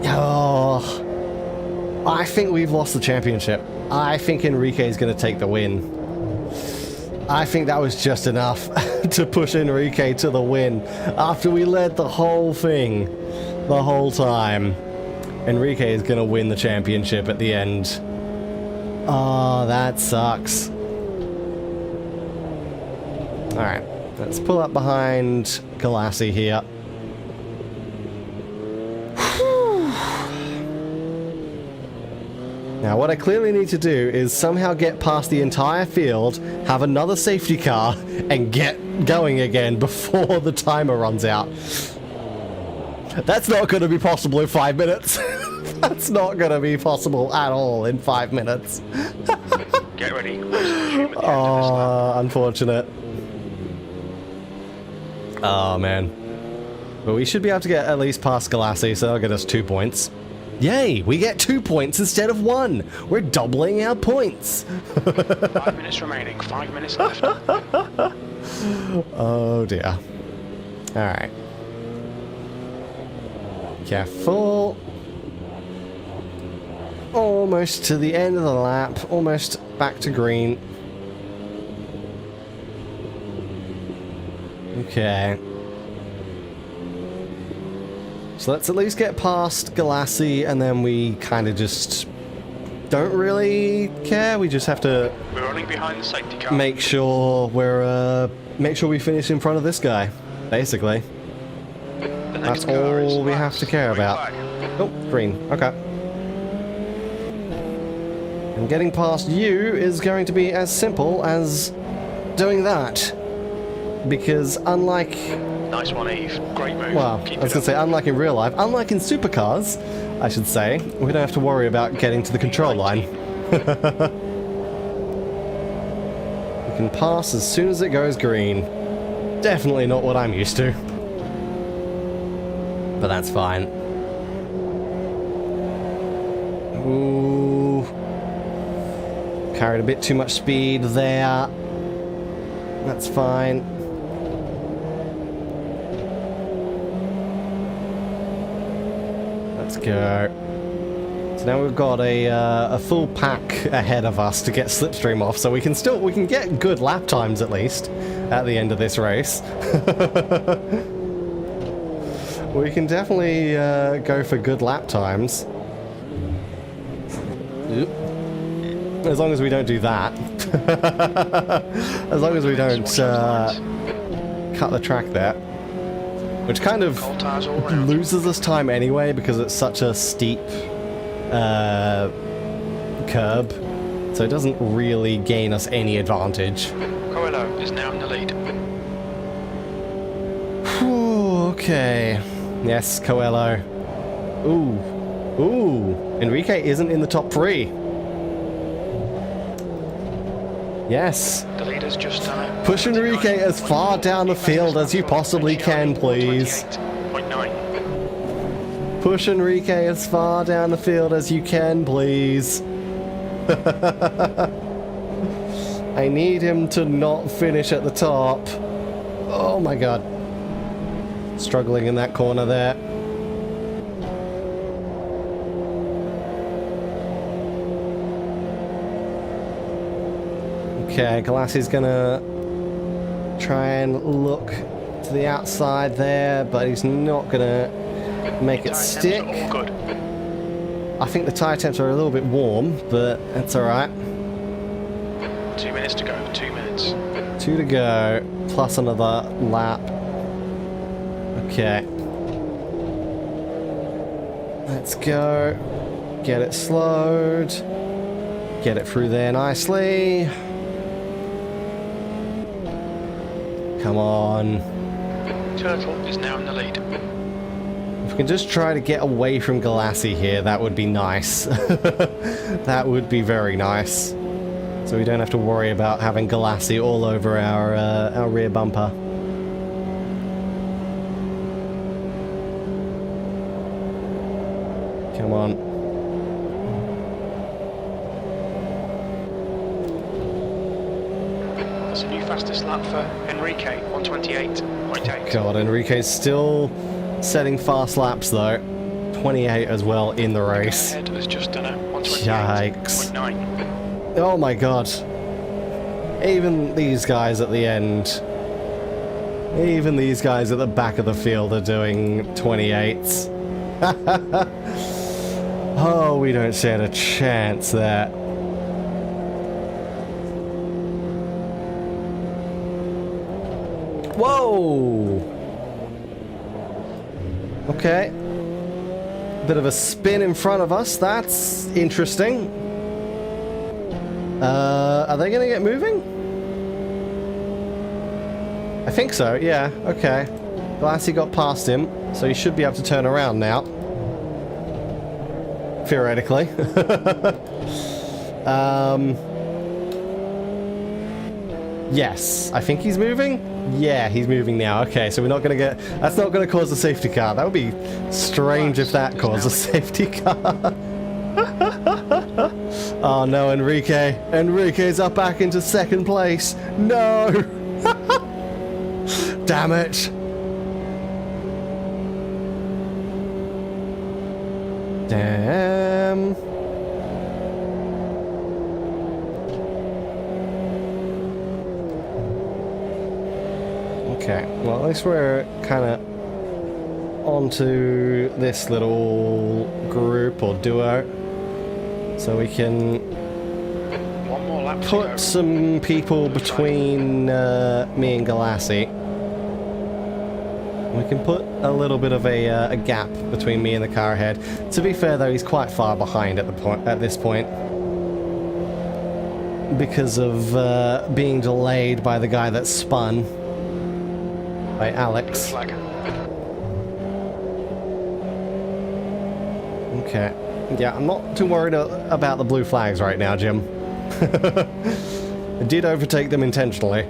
oh, I think we've lost the championship. I think Enrique is going to take the win. I think that was just enough to push Enrique to the win after we led the whole thing the whole time. Enrique is going to win the championship at the end. Oh, that sucks. Alright, let's pull up behind Galassi here. Now, what I clearly need to do is somehow get past the entire field, have another safety car, and get going again before the timer runs out. That's not going to be possible in 5 minutes. That's not going to be possible at all in 5 minutes. Get ready. Oh, unfortunate. Oh, man. But we should be able to get at least past Galassi, so that'll get us 2 points. Yay! We get 2 points instead of 1! We're doubling our points! 5 minutes remaining. 5 minutes left. Oh, dear. Alright. Careful. Almost to the end of the lap. Almost back to green. Okay. So let's at least get past Galassi, and then we kind of just don't really care. We just have to We're running behind the safety car. make sure we finish in front of this guy, basically. The That's next car is all we have last. to care Green about. flag. Oh, green. Okay. And getting past you is going to be as simple as doing that. Because unlike... Nice one, Eve. Great move. Well, Keep I was it going to up. say, unlike in real life, unlike in supercars, I should say, we don't have to worry about getting to the control line. We can pass as soon as it goes green. Definitely not what I'm used to. But that's fine. Ooh. Carried a bit too much speed there. That's fine. Let's go. So now we've got a full pack ahead of us to get slipstream off, so we can get good lap times at least at the end of this race. We can definitely go for good lap times. Oop. As long as we don't do that. As long as we don't cut the track there. Which kind of Cold tires all round. loses us time anyway because it's such a steep curb. So it doesn't really gain us any advantage. Coelho is now in the lead. Whew, okay. Yes, Coelho. Ooh. Ooh. Enrique isn't in the top 3. Yes. The leader's just done it. Push Enrique as far down the field as you possibly can, please. 0.9. Push Enrique as far down the field as you can, please. I need him to not finish at the top. Oh my god. Struggling in that corner there. Okay, Galassi's gonna try and look to the outside there, but he's not gonna make it stick. All good. I think the tyre temps are a little bit warm, but that's alright. 2 minutes to go. 2 minutes. 2 to go, plus another lap. Okay. Let's go. Get it slowed. Get it through there nicely. Come on. Turtle is now in the lead. If we can just try to get away from Galassi here, that would be nice. That would be very nice. So we don't have to worry about having Galassi all over our rear bumper. Come on. That's a new fastest lap for Enrique, 128.8. God, Enrique's still setting fast laps though. 28 as well in the race. Ahead has just done a Yikes. 128.9. Oh my god. Even these guys at the end. Even these guys at the back of the field are doing 28s. Oh, we don't stand a chance there. Whoa! Okay. Bit of a spin in front of us. That's interesting. Are they going to get moving? I think so, yeah. Okay. Glassy got past him, so he should be able to turn around now. Theoretically. Yes. I think he's moving? Yeah, he's moving now. Okay, so we're not going to get... That's not going to cause a safety car. That would be strange if that caused a safety car. Oh no, Enrique. Enrique's up back into second place. No! Damn it. Damn. Okay, well at least we're kind of onto this little group or duo, so we can One more lap to put go. some people between me and Galassi. We can put a little bit of a gap between me and the car ahead. To be fair though, he's quite far behind at this point. Because of being delayed by the guy that spun. By Alex. Flag. Okay. Yeah, I'm not too worried about the blue flags right now, Jim. I did overtake them intentionally.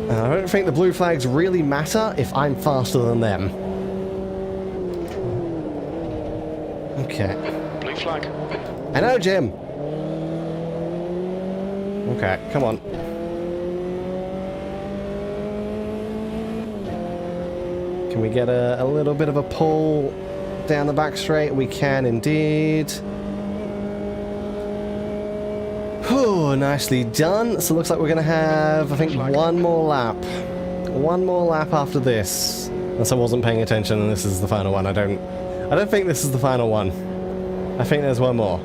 I don't think the blue flags really matter if I'm faster than them. Okay. Blue flag. I know, Jim. Okay, come on. Can we get a little bit of a pull down the back straight? We can indeed. Oh, nicely done. So it looks like we're going to have, I think, one more lap. One more lap after this. Unless I wasn't paying attention and this is the final one. I don't think this is the final one. I think there's one more.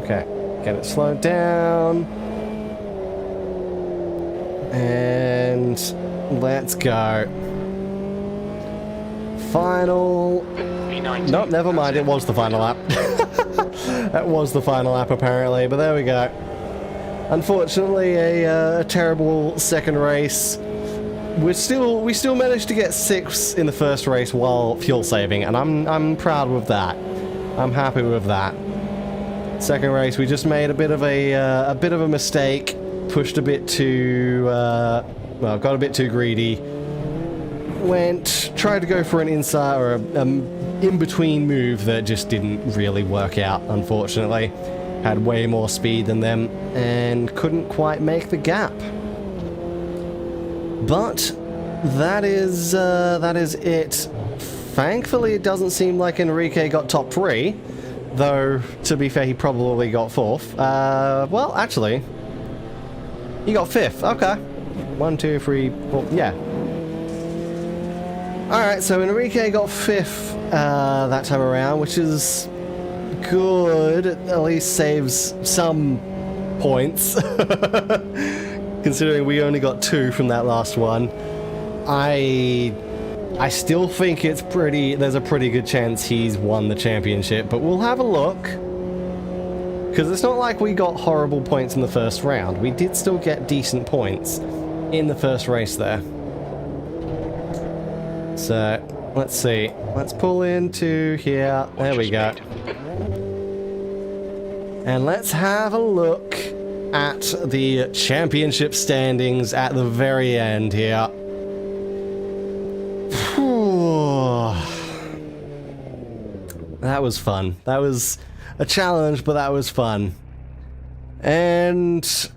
Okay, get it slowed down. And let's go. Final... E90. Nope, never mind, it was the final lap. That was the final lap apparently, but there we go. Unfortunately, a terrible second race. We still managed to get 6th in the first race while fuel saving, and I'm proud with that. I'm happy with that. Second race, we just made a bit of a mistake. Pushed a bit too, well, got a bit too greedy. Tried to go for an inside or in-between move that just didn't really work out, unfortunately. Had way more speed than them and couldn't quite make the gap. But that is it. Thankfully, it doesn't seem like Enrique got top 3, though, to be fair, he probably got 4th. Well, actually... He got 5th, okay. 1, 2, 3, 4, yeah. Alright, so Enrique got 5th that time around, which is good. It at least saves some points. Considering we only got 2 from that last one. I still think there's a pretty good chance he's won the championship, but we'll have a look. Because it's not like we got horrible points in the first round. We did still get decent points in the first race there. So, let's see. Let's pull into here. There we go. And let's have a look at the championship standings at the very end here. That was fun. That was a challenge, but that was fun. And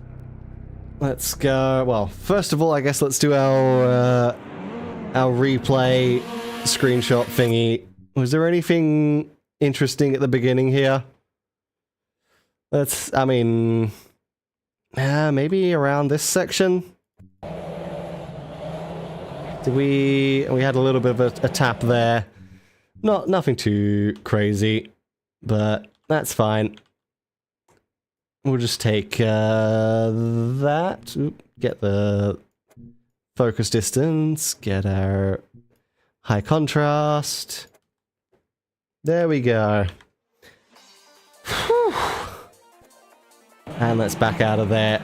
let's go. Well, first of all, I guess let's do our replay screenshot thingy. Was there anything interesting at the beginning here? I mean, maybe around this section. We had a little bit of a tap there. Nothing too crazy, but that's fine. We'll just take that. Oop, get the focus distance. Get our high contrast. There we go. Whew. And let's back out of there.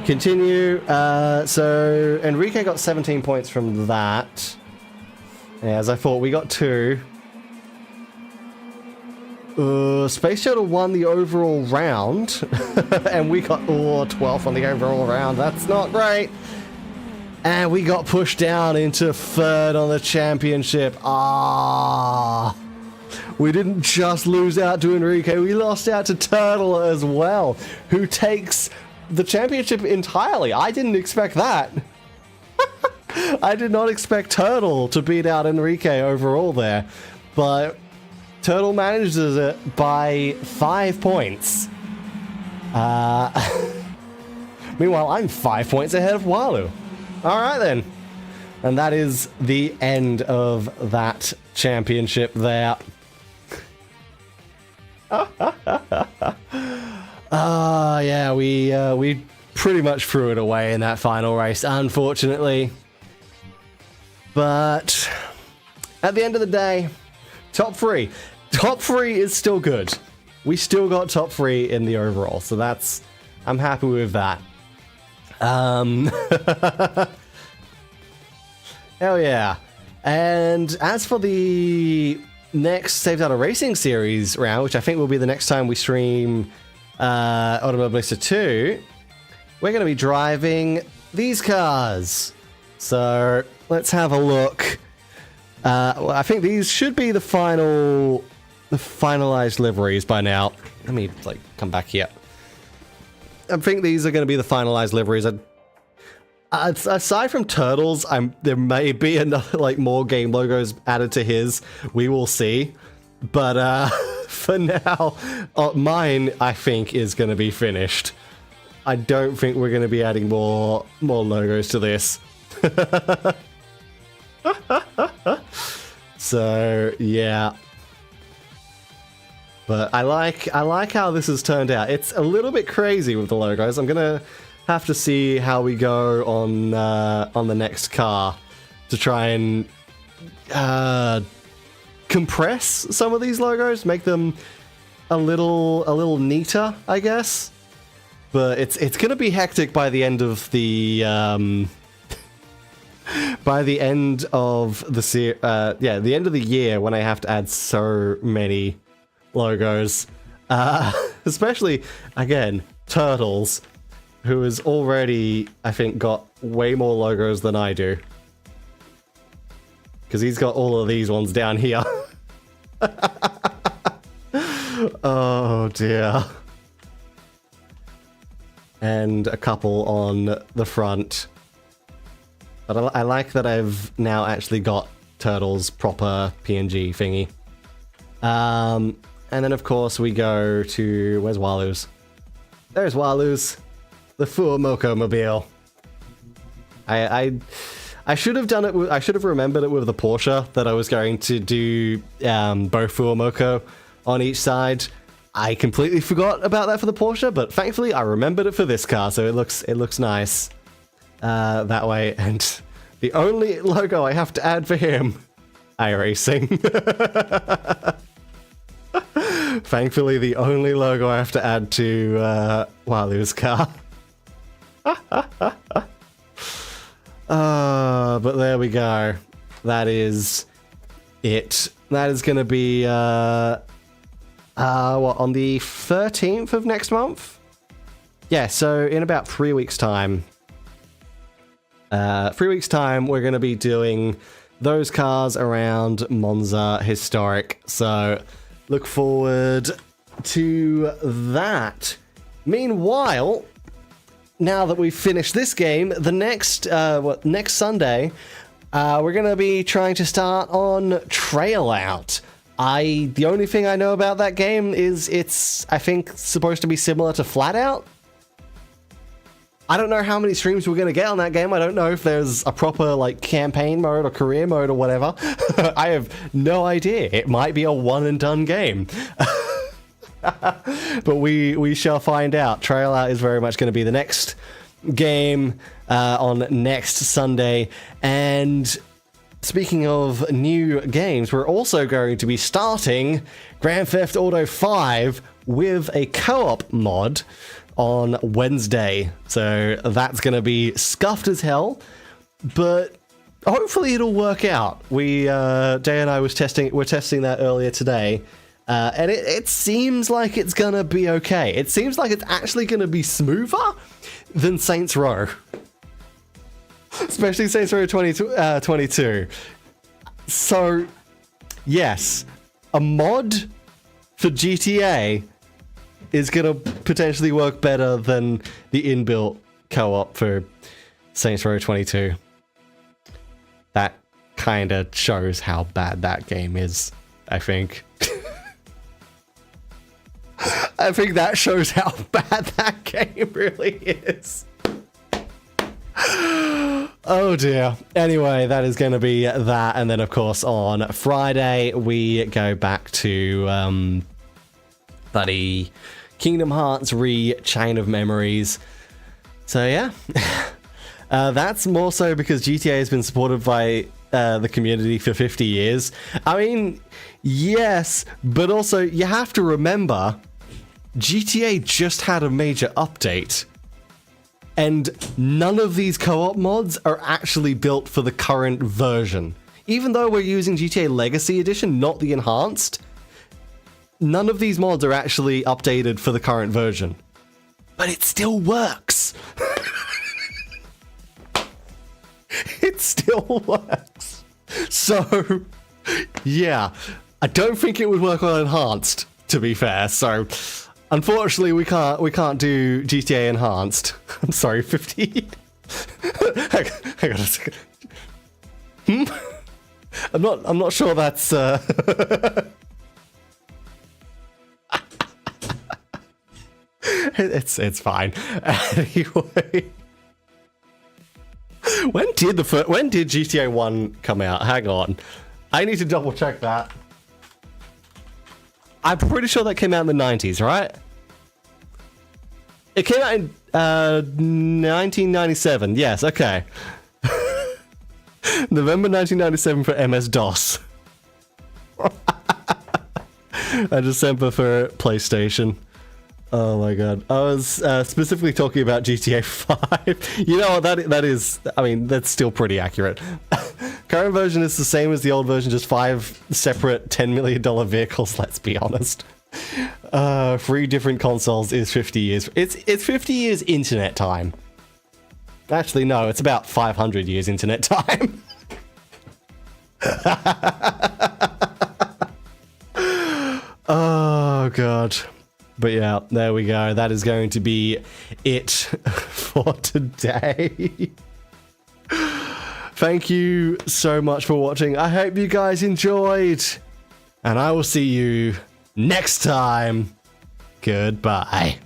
Continue. So Enrique got 17 points from that. Yeah, as I thought, we got 2. Space Shuttle won the overall round, and we got 12th on the overall round. That's not great. And we got pushed down into 3rd on the championship. We didn't just lose out to Enrique, we lost out to Turtle as well, who takes the championship entirely. I didn't expect that. I did not expect Turtle to beat out Enrique overall there, but Turtle manages it by 5 points. Meanwhile, I'm 5 points ahead of Walu. Alright then. And that is the end of that championship there. Yeah, we pretty much threw it away in that final race, unfortunately. But at the end of the day, top 3. Top 3 is still good. We still got top 3 in the overall, so I'm happy with that. Hell yeah. And as for the next Save Data Racing Series round, which I think will be the next time we stream Automobilista 2, we're going to be driving these cars. So let's have a look. Well, I think these should be the finalized liveries by now. Let me come back here. I think these are going to be the finalized liveries. Aside from Turtles, there may be another more game logos added to his. We will see. But for now, mine I think is going to be finished. I don't think we're going to be adding more logos to this. So yeah. But I like how this has turned out. It's a little bit crazy with the logos. I'm gonna have to see how we go on the next car to try and compress some of these logos, make them a little neater, I guess. But it's gonna be hectic by the end of the the end of the year when I have to add so many logos, especially again Turtles, who has already I think got way more logos than I do, because he's got all of these ones down here. Oh dear. And a couple on the front. But I like that I've now actually got Turtle's proper PNG thingy. And then of course we go to, where's Walu's? There's Walu's, the Fuomoko mobile. I should have done it. I should have remembered it with the Porsche that I was going to do both Fuomoko on each side. I completely forgot about that for the Porsche, but thankfully I remembered it for this car, so it looks nice that way. And The only logo I have to add for him, iRacing. Thankfully, the only logo I have to add to Walu's car. But there we go. That is it. That is going to be, what, on the 13th of next month? Yeah, so in about 3 weeks' time. 3 weeks' time, we're going to be doing those cars around Monza Historic. So look forward to that. Meanwhile, now that we've finished this game, the next Sunday, we're going to be trying to start on Trail Out. The only thing I know about that game is it's, I think, supposed to be similar to Flat Out. I don't know how many streams we're going to get on that game. I don't know if there's a proper, like, campaign mode or career mode or whatever. I have no idea. It might be a one-and-done game. But we shall find out. Trail Out is very much going to be the next game on next Sunday. And speaking of new games, we're also going to be starting Grand Theft Auto 5 with a co-op mod on Wednesday. So that's going to be scuffed as hell, but hopefully it'll work out. Jay and I we're testing that earlier today, and it seems like it's going to be okay. It seems like it's actually going to be smoother than Saints Row. Especially Saints Row 22. So, yes, a mod for GTA is going to potentially work better than the inbuilt co-op for Saints Row 22. That kind of shows how bad that game is, I think. I think that shows how bad that game really is. Oh dear. Anyway, that is going to be that. And then, of course, on Friday, we go back to bloody Kingdom Hearts Chain of Memories. So yeah, that's more so because GTA has been supported by the community for 50 years. I mean, yes, but also you have to remember, GTA just had a major update. And none of these co-op mods are actually built for the current version. Even though we're using GTA Legacy Edition, not the Enhanced, none of these mods are actually updated for the current version. But it still works. It still works. So, yeah. I don't think it would work on Enhanced, to be fair. So, unfortunately, we can't do GTA Enhanced. I'm sorry, 50. Hang on a second. I'm not sure that's It's fine. Anyway, when did GTA 1 come out? Hang on, I need to double check that. I'm pretty sure that came out in the 90s, right? It came out in 1997. Yes, okay. November 1997 for MS-DOS. And December for PlayStation. Oh my god. I was specifically talking about GTA 5. You know what, that is, I mean, that's still pretty accurate. Current version is the same as the old version, just 5 separate $10 million vehicles, let's be honest. 3 different consoles is 50 years. It's 50 years internet time. Actually, no, it's about 500 years internet time. Oh god. But yeah, there we go. That is going to be it for today. Thank you so much for watching. I hope you guys enjoyed. And I will see you next time. Goodbye.